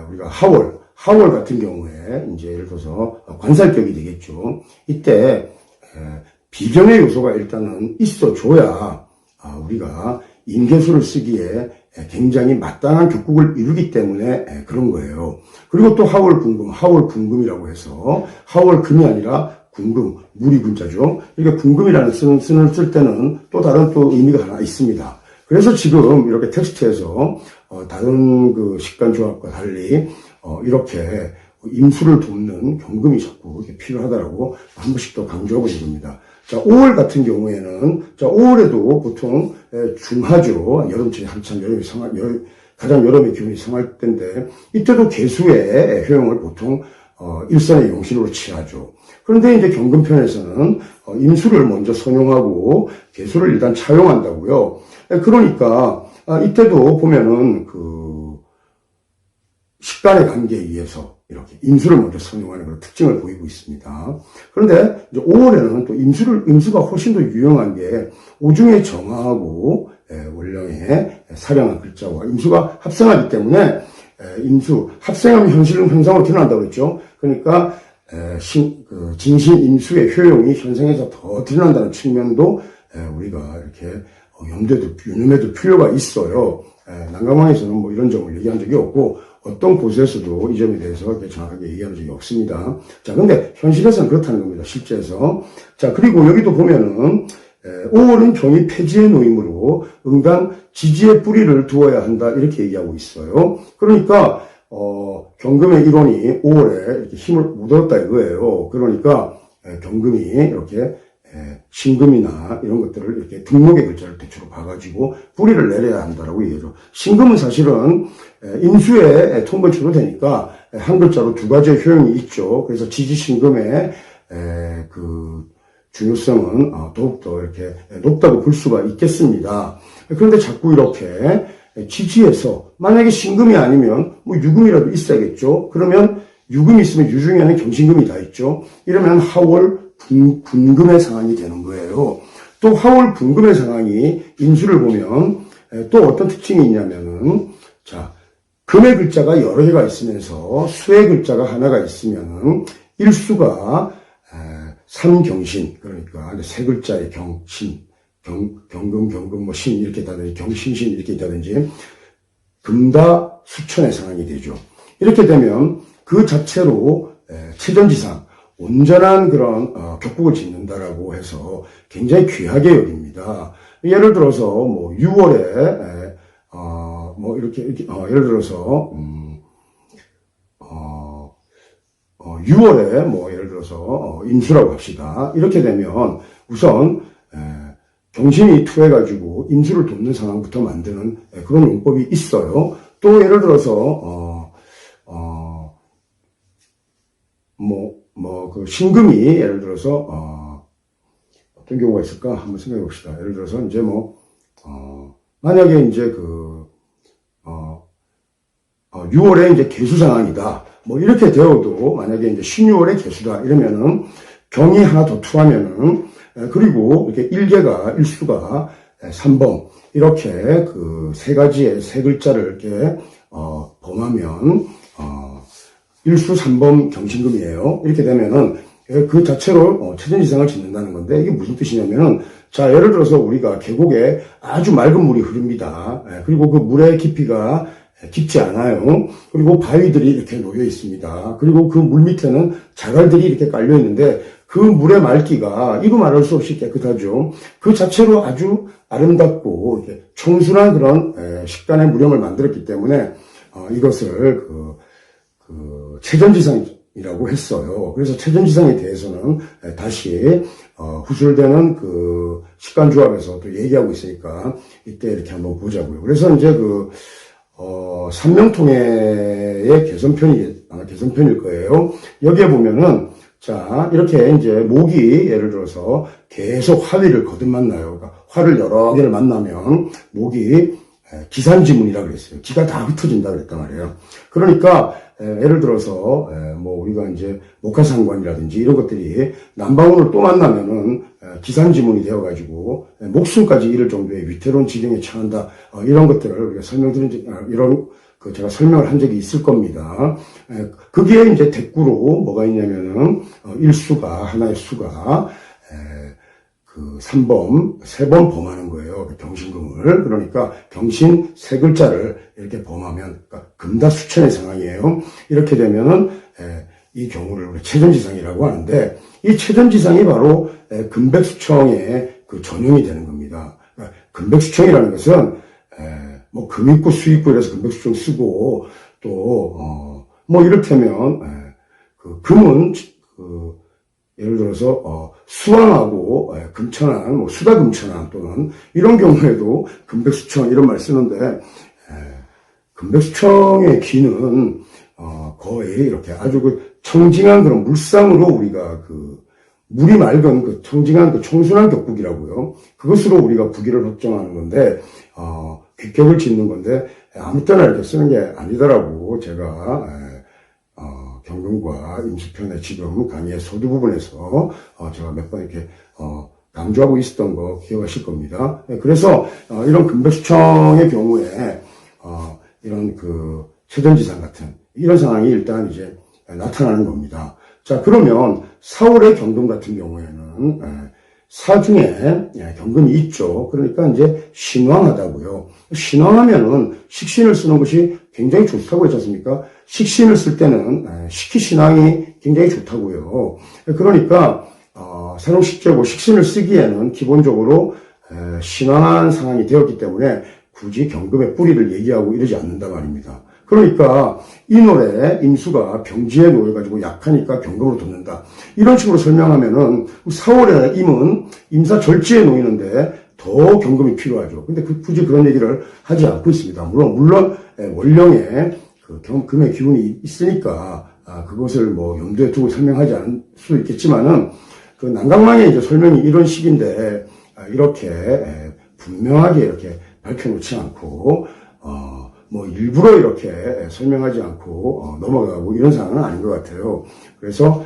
우리가 하월 같은 경우에, 이제 예를 들어서 관살격이 되겠죠. 이때, 비견의 요소가 일단은 있어줘야, 우리가 임계수를 쓰기에 굉장히 마땅한 격국을 이루기 때문에 그런 거예요. 그리고 또 하월 궁금이라고 해서, 하월금이 아니라 궁금, 무리군자죠. 이렇게 궁금이라는 쓴을 쓸 때는 또 다른 또 의미가 하나 있습니다. 그래서 지금 이렇게 텍스트에서 다른 그 식간조합과 달리 이렇게 임수를 돕는 경금이 자꾸 이렇게 필요하다라고 한 번씩 더 강조하고 있는 겁니다. 자, 5월 같은 경우에는 5월에도 보통 중하죠. 여름철에 한참 가장 여름의 기운이 상할 때인데 이때도 개수의 효용을 보통 일선의 용신으로 취하죠. 그런데 이제 경금편에서는 임수를 먼저 선용하고 개수를 일단 차용한다고요. 그러니까 이때도 보면은 식간의 관계에 의해서 이렇게 임수를 먼저 선용하는 그런 특징을 보이고 있습니다. 그런데 이제 5월에는 또 임수가 훨씬 더 유용한 게 오중의 정하고 원령의 사령한 글자와 임수가 합성하기 때문에 임수, 합생하면 현상으로 드러난다고 그랬죠. 그러니까, 진신 임수의 효용이 현생에서 더 드러난다는 측면도, 우리가 이렇게, 유념해둘 필요가 있어요. 난강왕에서는 뭐 이런 점을 얘기한 적이 없고, 어떤 곳에서도 이 점에 대해서 이렇게 정확하게 얘기한 적이 없습니다. 자, 근데 현실에서는 그렇다는 겁니다. 실제에서. 자, 그리고 여기도 보면은, 5월은 종이 폐지의 노임으로 응당 지지의 뿌리를 두어야 한다 이렇게 얘기하고 있어요. 그러니까 경금의 일원이 5월에 이렇게 힘을 못 얻었다 이거예요. 그러니까 경금이 이렇게 신금이나 이런 것들을 이렇게 등록의 글자를 대체로 봐가지고 뿌리를 내려야 한다라고 얘기하죠. 신금은 사실은 임수의 통번체로 되니까 한 글자로 두 가지의 효용이 있죠. 그래서 지지신금의 중요성은 더욱더 이렇게 높다고 볼 수가 있겠습니다. 그런데 자꾸 이렇게 지지에서 만약에 신금이 아니면 뭐 유금이라도 있어야겠죠. 그러면 유금이 있으면 유중에는 경신금이 다 있죠. 이러면 하월, 분금의 상황이 되는 거예요. 또 화월 분금의 상황이 인수를 보면 또 어떤 특징이 있냐면은, 자, 금의 글자가 여러 개가 있으면서 수의 글자가 하나가 있으면은 일수가 삼경신, 그러니까 세 글자의 경신, 경금, 뭐 신 이렇게 있다든지 경신신 이렇게 있다든지 금다 수천의 상황이 되죠. 이렇게 되면 그 자체로 체전지상 온전한 그런 격국을 짓는다라고 해서 굉장히 귀하게 여깁니다. 예를 들어서 뭐 6월에 뭐 이렇게 예를 들어서 6월에 뭐 예를 들어서 임수라고 합시다. 이렇게 되면 우선 경신이 투해가지고 임수를 돕는 상황부터 만드는 그런 용법이 있어요. 또 예를 들어서 그 신금이 예를 들어서 어떤 경우가 있을까 한번 생각해 봅시다. 예를 들어서 이제 만약에 이제 6월에 이제 개수 상황이다. 뭐 이렇게 되어도 만약에 이제 16월에 개수다 이러면은 경이 하나 더 투하면은 그리고 이렇게 일수가 3번 이렇게 그 세 가지의 세 글자를 이렇게 범하면 일수 3번 경신금이에요. 이렇게 되면은 그 자체로 체전지상을 짓는다는 건데 이게 무슨 뜻이냐면은 자 예를 들어서 우리가 계곡에 아주 맑은 물이 흐릅니다. 그리고 그 물의 깊이가 깊지 않아요. 그리고 바위들이 이렇게 놓여 있습니다. 그리고 그 물 밑에는 자갈들이 이렇게 깔려 있는데 그 물의 맑기가 이루 말할 수 없이 깨끗하죠. 그 자체로 아주 아름답고 청순한 그런 식단의 무령을 만들었기 때문에 이것을 체전지상이라고 했어요. 그래서 체전지상에 대해서는 다시 후술되는 그 식간조합에서 또 얘기하고 있으니까 이때 이렇게 한번 보자고요. 그래서 이제 삼명통해의 개선편일 거예요. 여기에 보면은, 자, 이렇게 이제 목이 예를 들어서 계속 화위를 거듭 만나요. 그러니까 화를 여러 개를 만나면 목이 기산지문이라고 그랬어요. 기가 다 흩어진다 그랬단 말이에요. 그러니까, 예를 들어서, 우리가 이제 목화상관이라든지 이런 것들이 남방운을 또 만나면은 기산지문이 되어가지고 목숨까지 잃을 정도의 위태로운 지경에 처한다. 이런 것들을 우리가 제가 설명을 한 적이 있을 겁니다. 거기에 이제 대꾸로 뭐가 있냐면은 하나의 수가 3번 범하는 거예요. 경신금을. 그러니까 경신 세 글자를 이렇게 범하면, 그러니까 금다수천의 상황이에요. 이렇게 되면은, 이 경우를 우리 체전지상이라고 하는데, 이 체전지상이 바로 금백수청의 그 전용이 되는 겁니다. 그러니까 금백수청이라는 것은, 금 있고 수 있고 이래서 금백수청 쓰고, 또, 이를테면, 금은, 예를 들어서 수왕하고 금천한, 수다금천한 또는 이런 경우에도 금백수청 이런 말 쓰는데 금백수청의 기는 거의 이렇게 아주 청징한 그런 물상으로 우리가 물이 맑은 청징한 청순한 격국이라고요. 그것으로 우리가 부기를 확정하는 건데 객격을 짓는 건데 아무 때나 이렇게 쓰는 게 아니더라고. 제가 경금과 임수편의 지금 강의의 서두 부분에서 제가 몇 번 이렇게 강조하고 있었던 거 기억하실 겁니다. 그래서 이런 금백수청의 경우에 이런 체전지상 같은 이런 상황이 일단 이제 나타나는 겁니다. 자, 그러면 4월의 경금 같은 경우에는 사중에 경금이 있죠. 그러니까 이제 신왕하다고요. 신왕하면은 식신을 쓰는 것이 굉장히 좋다고 했지 않습니까? 식신을 쓸 때는 식희신왕이 굉장히 좋다고요. 그러니까 산옥식재고 식신을 쓰기에는 기본적으로 신왕한 상황이 되었기 때문에 굳이 경금의 뿌리를 얘기하고 이러지 않는다 말입니다. 그러니까 이 노래 임수가 병지에 놓여가지고 약하니까 경금으로 돕는다. 이런 식으로 설명하면은 4월에 임은 임사절지에 놓이는데 더 경금이 필요하죠. 근데 굳이 그런 얘기를 하지 않고 있습니다. 물론 원령에 금의 기운이 있으니까 그것을 염두에 두고 설명하지 않을 수 있겠지만은 난강망의 이제 설명이 이런 식인데 이렇게 분명하게 이렇게 밝혀놓지 않고 일부러 이렇게 설명하지 않고 넘어가고 이런 상황은 아닌 것 같아요. 그래서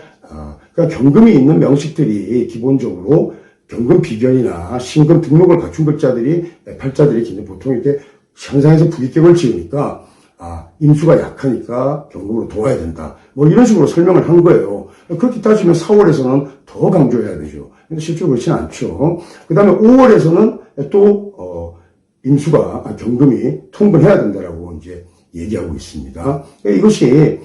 그러니까 경금이 있는 명식들이 기본적으로 경금 비견이나 신금 등록을 갖춘 팔자들이 굉장히 보통 이렇게 상상해서 부귀격을 지으니까 임수가 약하니까 경금으로 도와야 된다. 뭐 이런 식으로 설명을 한 거예요. 그렇게 따지면 4월에서는 더 강조해야 되죠. 근데 실제로 그렇지는 않죠. 그 다음에 5월에서는 또 임수가 경금이 통분해야 된다라고 이제 얘기하고 있습니다. 이것이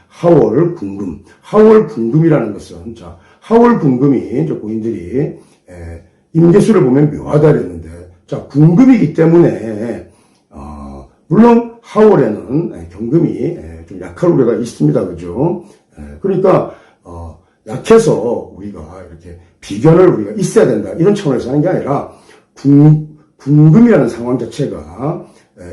하월 궁금. 하월 궁금이라는 것은 하월 궁금이 이제 고인들이 임계수를 보면 묘하다 그랬는데 궁금이기 때문에 물론 하월에는 경금이 좀 약할 우려가 있습니다. 그죠? 그러니까 약해서 우리가 이렇게 비견을 우리가 있어야 된다 이런 차원에서 하는 게 아니라 궁금이라는 상황 자체가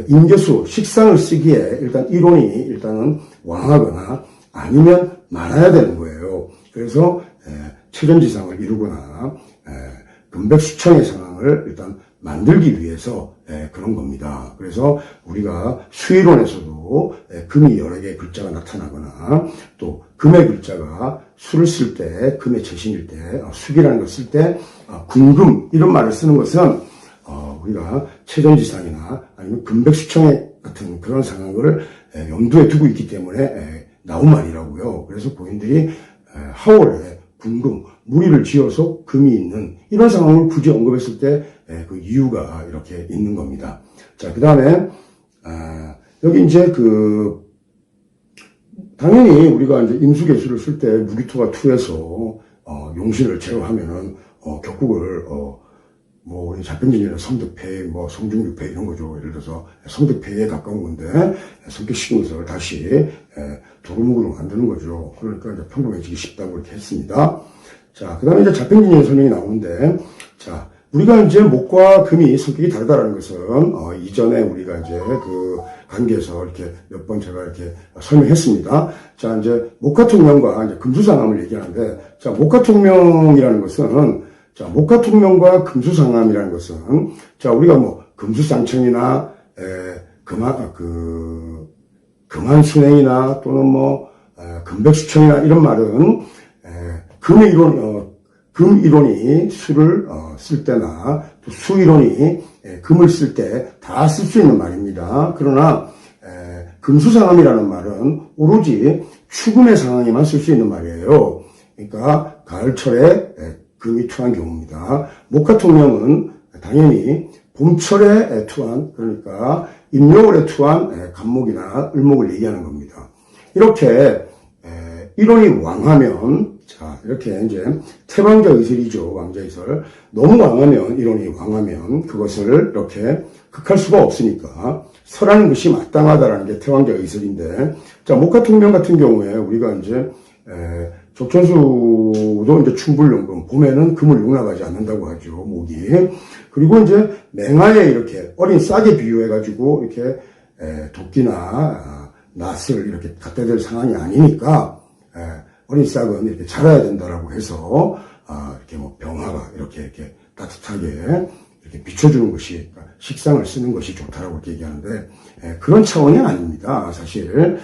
임계수 식상을 쓰기에 일단 일단은 왕하거나 아니면 많아야 되는 거예요. 그래서 체전지상을 이루거나 금백수청의 상황을 일단 만들기 위해서 그런 겁니다. 그래서 우리가 수이론에서도 금이 여러 개의 글자가 나타나거나 또 금의 글자가 수를 쓸 때 금의 재신일 때 수기라는 걸 쓸 때 궁금 이런 말을 쓰는 것은 우리가 체전지상이나 아니면 금백수청의 같은 그런 상황을 염두에 두고 있기 때문에 나온 말이라고요. 그래서 고인들이 하월에 궁금, 무리를 지어서 금이 있는 이런 상황을 굳이 언급했을 때 그 이유가 이렇게 있는 겁니다. 자, 그 다음에 여기 이제 당연히 우리가 이제 임수계수를 쓸 때 무기토가 투에서 용신을 제어하면은 격국을 우리 자평진이나 성득폐, 성중육폐 이런 거죠. 예를 들어서 성득폐에 가까운 건데 성격시킨 것을 다시 도루묵으로 만드는 거죠. 그러니까 이제 평범해지기 쉽다고 이렇게 했습니다. 자, 그 다음에 이제 자평진의 설명이 나오는데, 자, 우리가 이제 목과 금이 성격이 다르다는 것은 이전에 우리가 이제 그 관계에서 이렇게 몇 번 제가 이렇게 설명했습니다. 자, 이제 목화통명과 이제 금수상암을 얘기하는데, 자, 목화통명이라는 것은 목화통명과 금수상암이라는 것은, 자, 우리가 금수상청이나, 금한순행이나 또는 금백수청이나 이런 말은, 금 이론이 수를 쓸 때나 또 수 이론이 금을 쓸 때 다 쓸 수 있는 말입니다. 그러나, 금수상암이라는 말은 오로지 추금의 상황에만 쓸 수 있는 말이에요. 그러니까, 가을철에 금이 투한 경우입니다. 목화통명은 당연히 봄철에 투한, 그러니까 임묘월에 투한 간목이나 을목을 얘기하는 겁니다. 이렇게 이론이 왕하면, 자, 이렇게 이제 태왕자 의설이죠. 왕자 의설. 너무 왕하면, 이론이 왕하면 그것을 이렇게 극할 수가 없으니까 설하는 것이 마땅하다라는 게 태왕자 의설인데, 자, 목화통명 같은 경우에 우리가 이제 적천수도 이제 춘불용금, 봄에는 금을 용납하지 않는다고 하죠, 목이. 그리고 이제 맹하에 이렇게 어린 싹에 비유해가지고 이렇게 도끼나 낫을 이렇게 갖다 댈 상황이 아니니까 어린 싹은 이렇게 자라야 된다라고 해서 이렇게 병화가 이렇게 따뜻하게 이렇게 비춰주는 것이, 그러니까 식상을 쓰는 것이 좋다라고 이렇게 얘기하는데 그런 차원이 아닙니다. 사실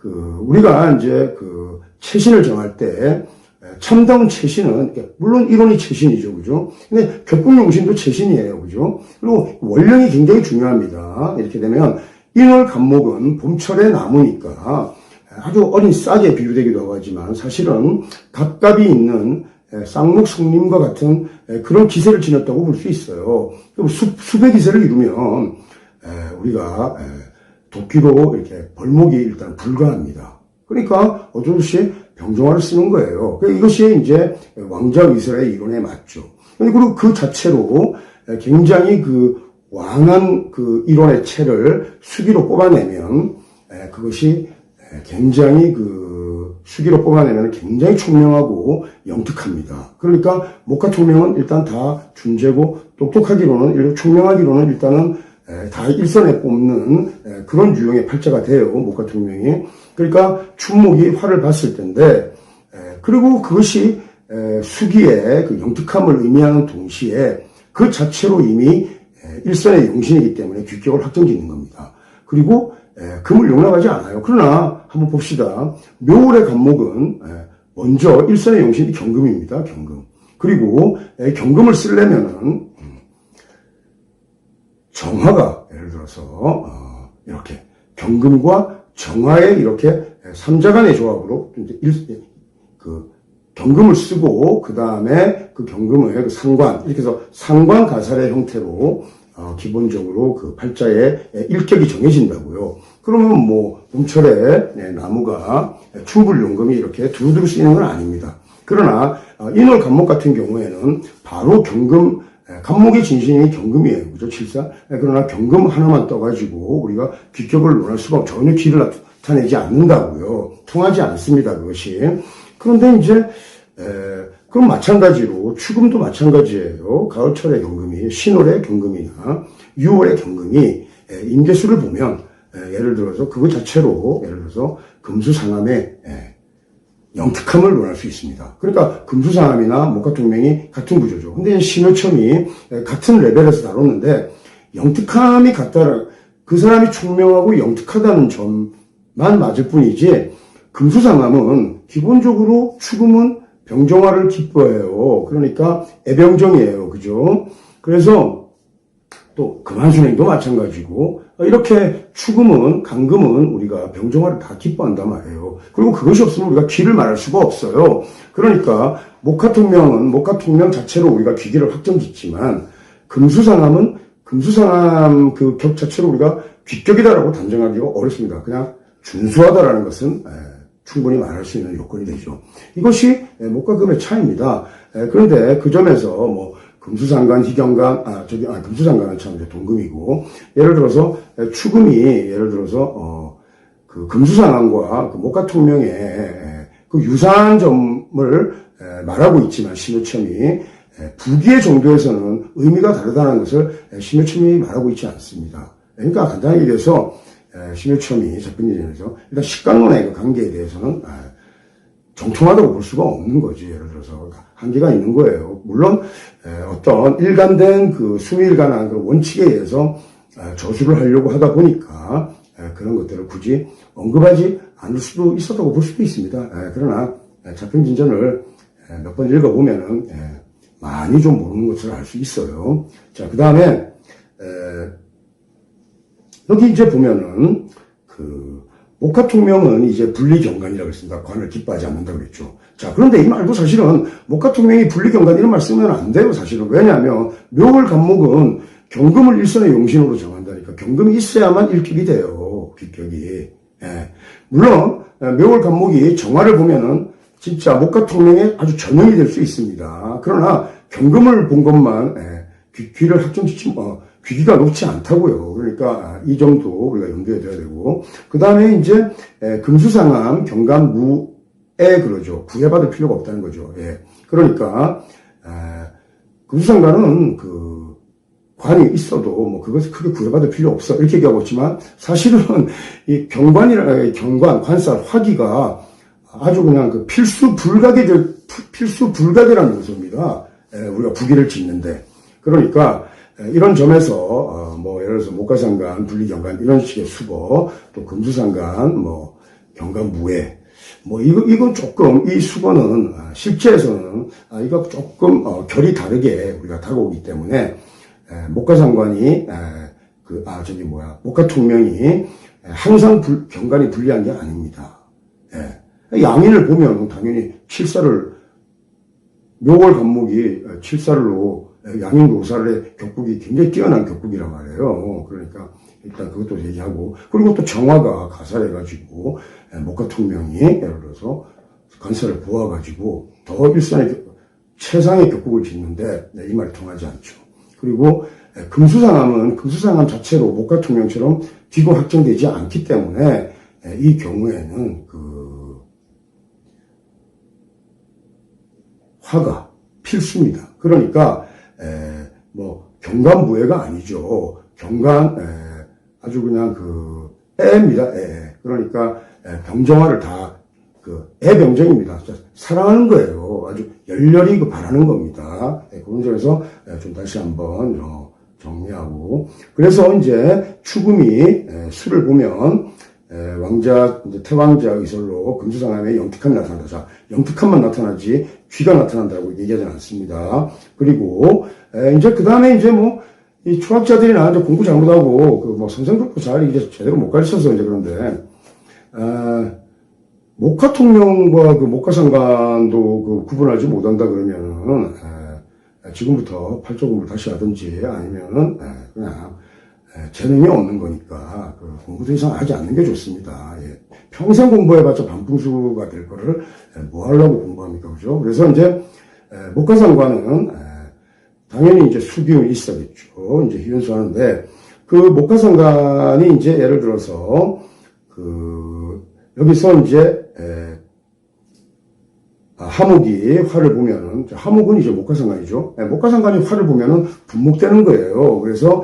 우리가 이제 채신을 정할 때 참다운 채신은 물론 이론이 채신이죠, 그죠? 근데 격국용신도 채신이에요, 그죠? 그리고 원령이 굉장히 중요합니다. 이렇게 되면 인월 간목은 봄철에 나무니까 아주 어린 싹에 비유되기도 하지만 사실은 갑갑이 있는 쌍목 성림과 같은 그런 기세를 지녔다고 볼 수 있어요. 숲의 기세를 이루면 우리가 도끼로 이렇게 벌목이 일단 불가합니다. 그러니까 어쩔 수 없이 병종화를 쓰는 거예요. 이것이 이제 왕자 의설의 이론에 맞죠. 그리고 그 자체로 굉장히 왕한 이론의 체를 수기로 뽑아내면 그것이 굉장히 수기로 뽑아내면 굉장히 총명하고 영특합니다. 그러니까 목화통명은 일단 다 준재고 똑똑하기로는 총명하기로는 일단은 다 일선에 뽑는 그런 유형의 팔자가 돼요. 목화통명이. 그러니까 춘목이 화를 봤을 텐데 그리고 그것이 수기의 영특함을 의미하는 동시에 그 자체로 이미 일선의 용신이기 때문에 규격을 확정짓는 겁니다. 그리고 금을 용납하지 않아요. 그러나 한번 봅시다. 묘월의 간목은 먼저 일선의 용신이 경금입니다. 경금. 그리고 경금을 쓰려면은 정화가 예를 들어서 이렇게 경금과 정화의 이렇게 삼자간의 조합으로 그 경금을 쓰고 그 다음에 그 경금을 그 상관 이렇게 해서 상관 가살의 형태로 기본적으로 그 팔자의 일격이 정해진다고요. 그러면 뭐 봄철에 나무가 충불용금이 이렇게 두루두루 쓰이는 건 아닙니다. 그러나 인월 간목 같은 경우에는 바로 경금 간목의 진신이 경금이에요. 그죠? 칠사. 그러나 경금 하나만 떠가지고 우리가 귀격을 논할 수가 전혀 귀를 나타내지 않는다고요. 통하지 않습니다. 그것이. 그런데 이제 그럼 마찬가지로 추금도 마찬가지예요. 가을철의 경금이 신월의 경금이나 6월의 경금이 인계수를 보면 예를 들어서 그것 자체로 예를 들어서 금수상암의 영특함을 논할 수 있습니다. 그러니까 금수상암이나 목화통명이 같은 구조죠. 근데 신호첨이 같은 레벨에서 다뤘는데 영특함이 같다라 그 사람이 총명하고 영특하다는 점만 맞을 뿐이지 금수상암은 기본적으로 추금은 병정화를 기뻐해요. 그러니까 애병정이에요. 그죠? 그래서 또 금한순행도 마찬가지고 이렇게 추금은 간금은 우리가 병정화를 다 기뻐한단 말이에요. 그리고 그것이 없으면 우리가 귀를 말할 수가 없어요. 그러니까 목화통명은 목화통명 자체로 우리가 귀기를 확정짓지만 금수상암은 금수상암 그 격 자체로 우리가 귀격이다라고 단정하기가 어렵습니다. 그냥 준수하다라는 것은 충분히 말할 수 있는 요건이 되죠. 이것이 목과 금의 차이입니다. 그런데 그 점에서 뭐 금수상관, 희경관, 금수상관은 참 이제 동금이고, 예를 들어서 추금이 예를 들어서 그 금수상관과 그 목화통명의 그 유사한 점을 말하고 있지만 신호첨이 부기의 정도에서는 의미가 다르다는 것을 신호첨이 말하고 있지 않습니다. 그러니까 간단하게 얘기해서 신호첨이 접근진에서 일단 식강론의 그 관계에 대해서는 정통하다고 볼 수가 없는 거지. 예를 들어서 한계가 있는 거예요. 물론 어떤 일관된 그 수미일관한 그런 원칙에 의해서 저수를 하려고 하다 보니까 그런 것들을 굳이 언급하지 않을 수도 있었다고 볼 수도 있습니다. 그러나 자평진전을 몇 번 읽어보면은 많이 좀 모르는 것을 알 수 있어요. 자, 그 다음에 여기 이제 보면은 그 목화통명은 이제 분리경관이라고 했습니다. 관을 기뻐하지 않는다고 그랬죠. 자, 그런데 이 말도 사실은 목화통명이 분리경관 이런 말 쓰면 안 돼요, 사실은. 왜냐하면 묘월 간목은 경금을 일선의 용신으로 정한다니까. 경금이 있어야만 일격이 돼요, 귀격이. 물론 묘월 간목이 정화를 보면은 진짜 목화통명의 아주 전형이 될 수 있습니다. 그러나 경금을 본 것만 귀를 확정짓지 귀기가 높지 않다고요. 그러니까 이 정도 우리가 염두에 둬야 되고, 그 다음에 이제 금수상암 경간무에 그러죠. 구애받을 필요가 없다는 거죠. 그러니까 금수상관은 그 관이 있어도 뭐 그것을 크게 구애받을 필요 없어 이렇게 얘기하고 있지만 사실은 이 경관 관살 화기가 아주 그냥 그 필수 불가계라는 요소입니다. 우리가 부기를 짓는데. 그러니까 이런 점에서 뭐 예를 들어서 목화상관, 분리경관 이런 식의 수거, 또 금수상관, 뭐 경관무예, 뭐 이건 조금 이 수거는 실제에서는 이거 조금 결이 다르게 우리가 다가오기 때문에 목화상관이 목화통명이 항상 경관이 불리한 게 아닙니다. 양인을 보면 당연히 묘월 간목이 칠살로 양인 노살의 격국이 굉장히 뛰어난 격국이란 말이에요. 그러니까 일단 그것도 얘기하고, 그리고 또 정화가 가살해가지고 목화통명이 예를 들어서 관살을 보아가지고 더 일선의 최상의 격국을 짓는데 이 말이 통하지 않죠. 그리고 금수상암은 금수상암 자체로 목화통명처럼 뒤고 확정되지 않기 때문에 이 경우에는 그 화가 필수입니다. 그러니까 뭐 경관무예가 아니죠. 아주 그냥 그 애입니다. 그러니까 병정화를 다 그 애병정입니다. 사랑하는 거예요. 아주 열렬히 그 바라는 겁니다. 그런 점에서 좀 다시 한번 정리하고, 그래서 이제 추금이 수를 보면 왕자, 이제 태왕자 의설로 금수상암에 영특함이 나타난다. 자, 영특함만 나타나지 귀가 나타난다고 얘기하지 않습니다. 그리고 이제 그 다음에 이제 뭐 이 초학자들이나 이제 공부 잘못하고 그 뭐 선생들도 잘 이제 제대로 못 가르쳐서 이제 그런데 목화통명과 그 목화상관도 그 구분하지 못한다 그러면은 지금부터 팔자 공부를 다시 하든지 아니면은 그냥 재능이 없는 거니까 그 공부 더 이상 하지 않는 게 좋습니다. 예. 평생 공부해봤자 반풍수가 될 거를 뭐 하려고 공부합니까, 그죠? 그래서 이제 목화상관은 당연히 이제 수기운이 있어야겠죠. 이제 희연수하는데 그 목화상관이 이제 예를 들어서 그 여기서 이제 하목이 화를 보면은 하목은 이제 목화상관이죠. 목화상관이 화를 보면은 분목되는 거예요. 그래서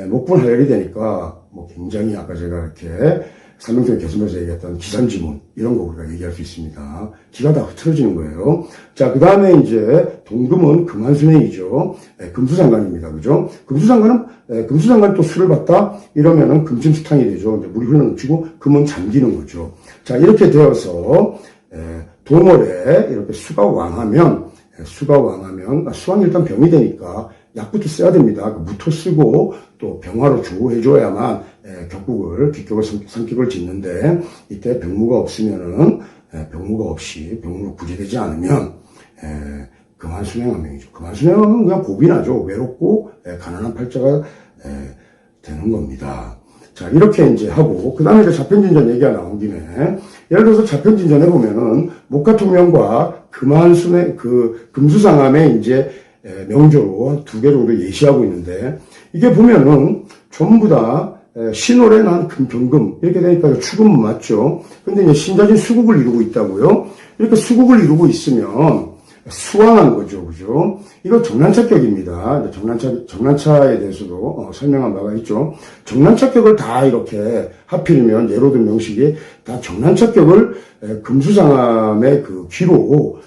목분하열이 되니까 뭐 굉장히 아까 제가 이렇게 삼명성 개수면서 얘기했던 기산지문 이런 거 우리가 얘기할 수 있습니다. 기가 다 흐트러지는 거예요. 자, 그 다음에 이제 동금은 금환순행이죠. 금수상관입니다. 그죠? 금수상관이 또 술을 받다 이러면은 금침수탕이 되죠. 이제 물이 흘러넘치고 금은 잠기는 거죠. 자, 이렇게 되어서 동월에 이렇게 수가 왕하면 수왕이 일단 병이 되니까 약부터 써야 됩니다. 무토 쓰고 또 병화로 주호해줘야만 깃격을 성격을 짓는데 이때 병무가 없으면은 병무가 없이 병무로 구제되지 않으면 금환순행함명이죠. 금환순행함은 그냥 고비나죠. 외롭고 가난한 팔자가 되는 겁니다. 자, 이렇게 이제 하고, 그 다음에 이제 자편진전 얘기가 나온 김에, 예를 들어서 자편진전에 보면은, 목화통명과 금환순행, 금수상암의 이제, 명조로 두 개 정도 예시하고 있는데, 이게 보면은, 전부 다, 신월에 난 금병금, 이렇게 되니까 추금은 맞죠? 근데 이제 신자진 수국을 이루고 있다고요? 이렇게 수국을 이루고 있으면, 수왕한 거죠, 그죠? 이거 정난차격입니다. 정난차에 대해서도 설명한 바가 있죠. 정난차격을 다 이렇게 하필이면 예로 든 명식이 다 정난차격을 금수상암의 그 귀로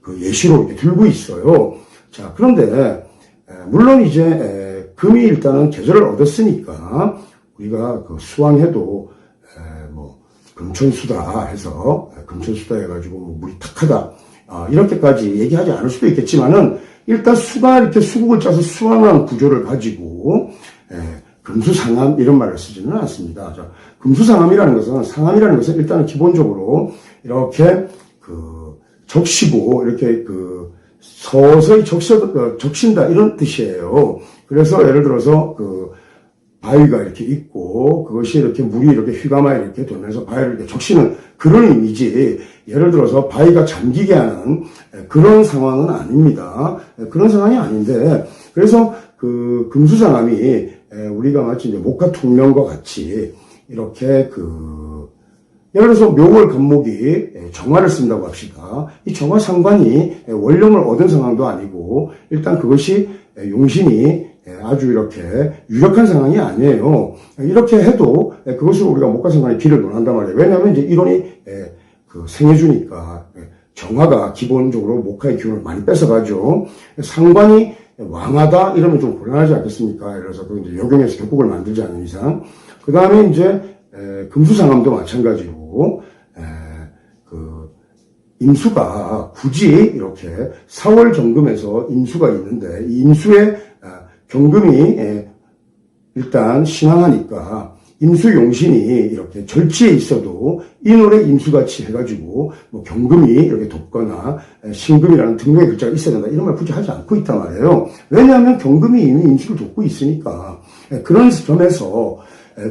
그 예시로 이렇게 들고 있어요. 자, 그런데 물론 이제 금이 일단은 계절을 얻었으니까 우리가 그 수왕해도 뭐 금천수다 해서 금천수다 해가지고 뭐 물이 탁하다. 이렇게까지 얘기하지 않을 수도 있겠지만은, 일단 수가 이렇게 수국을 짜서 수왕한 구조를 가지고, 금수상암 이런 말을 쓰지는 않습니다. 자, 금수상암이라는 것은 일단은 기본적으로 이렇게 적시고, 이렇게 서서히 적신다 이런 뜻이에요. 그래서 예를 들어서 바위가 이렇게 있고 그것이 이렇게 물이 이렇게 휘감아 이렇게 돌면서 바위를 이렇게 적시는 그런 의미지, 예를 들어서 바위가 잠기게 하는 그런 상황은 아닙니다. 그런 상황이 아닌데, 그래서 금수상암이 우리가 마치 이제 목화통명과 같이 이렇게 예를 들어서 묘월 간목이 정화를 쓴다고 합시다. 이 정화 상관이 원령을 얻은 상황도 아니고 일단 그것이 용신이 아주 이렇게 유력한 상황이 아니에요. 이렇게 해도 그것으로 우리가 목화상관의 길을 논한단 말이에요. 왜냐하면 이제 이론이 생해주니까 정화가 기본적으로 목화의 기운을 많이 뺏어가죠. 상관이 왕하다 이러면 좀 곤란하지 않겠습니까? 예를 들어서 이제 역용해서 격국을 만들지 않는 이상. 그 다음에 이제 금수상암도 마찬가지고 임수가 굳이 이렇게 4월 정금에서 임수가 있는데 이 임수의 경금이 일단 신앙하니까 임수용신이 이렇게 절지에 있어도 인월에 임수같이 해가지고 뭐 경금이 이렇게 돕거나 신금이라는 등록의 글자가 있어야 된다 이런 말 굳이 하지 않고 있단 말이에요. 왜냐하면 경금이 이미 임수를 돕고 있으니까. 그런 점에서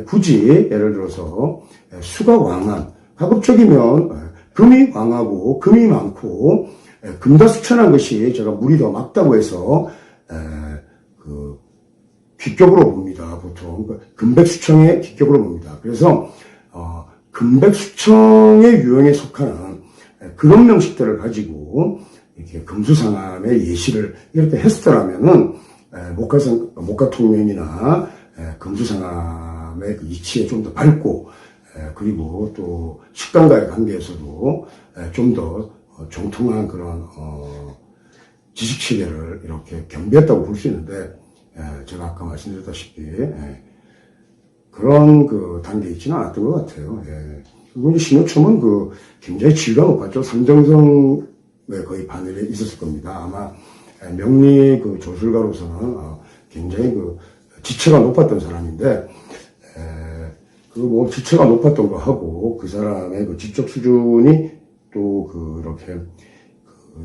굳이 예를 들어서 수가 왕한, 가급적이면 금이 왕하고 금이 많고 금다수천한 것이 제가 물이 더 맑다고 해서 기격으로 봅니다. 보통 금백수청의 기격으로 봅니다. 그래서 금백수청의 유형에 속하는 그런 명식들을 가지고 이렇게 금수상암의 예시를 이렇게 했더라면은 목화통명이나 금수상암의 그 이치에 좀 더 밝고 그리고 또 식단과의 관계에서도 좀 더 정통한 그런 지식체계를 이렇게 경비했다고 볼 수 있는데 제가 아까 말씀드렸다시피 그런 그 단계에 있지는 않았던 것 같아요. 예. 그리고 이제 신호첨은 그 굉장히 지위가 높았죠. 삼정성에 거의 반열에 있었을 겁니다. 아마 명리 그 조술가로서는 굉장히 그 지체가 높았던 사람인데, 그 뭐 지체가 높았던 거 하고 그 사람의 그 지적 수준이 또 그렇게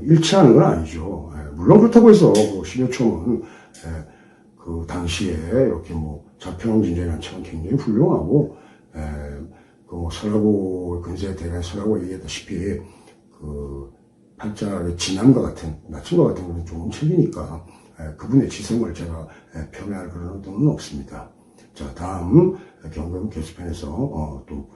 일치하는 건 아니죠. 물론 그렇다고 해서 그 신효총은 그 당시에 이렇게 뭐 자평진전이라는 책은 굉장히 훌륭하고, 그 뭐 설하고 근세 대간 설하고 얘기했다시피 그 팔자의 진함과 같은 낮춤과 같은 그런 좋은 책이니까 그분의 지성을 제가 폄훼할 그런 의도는 없습니다. 자, 다음 경금 교수편에서 또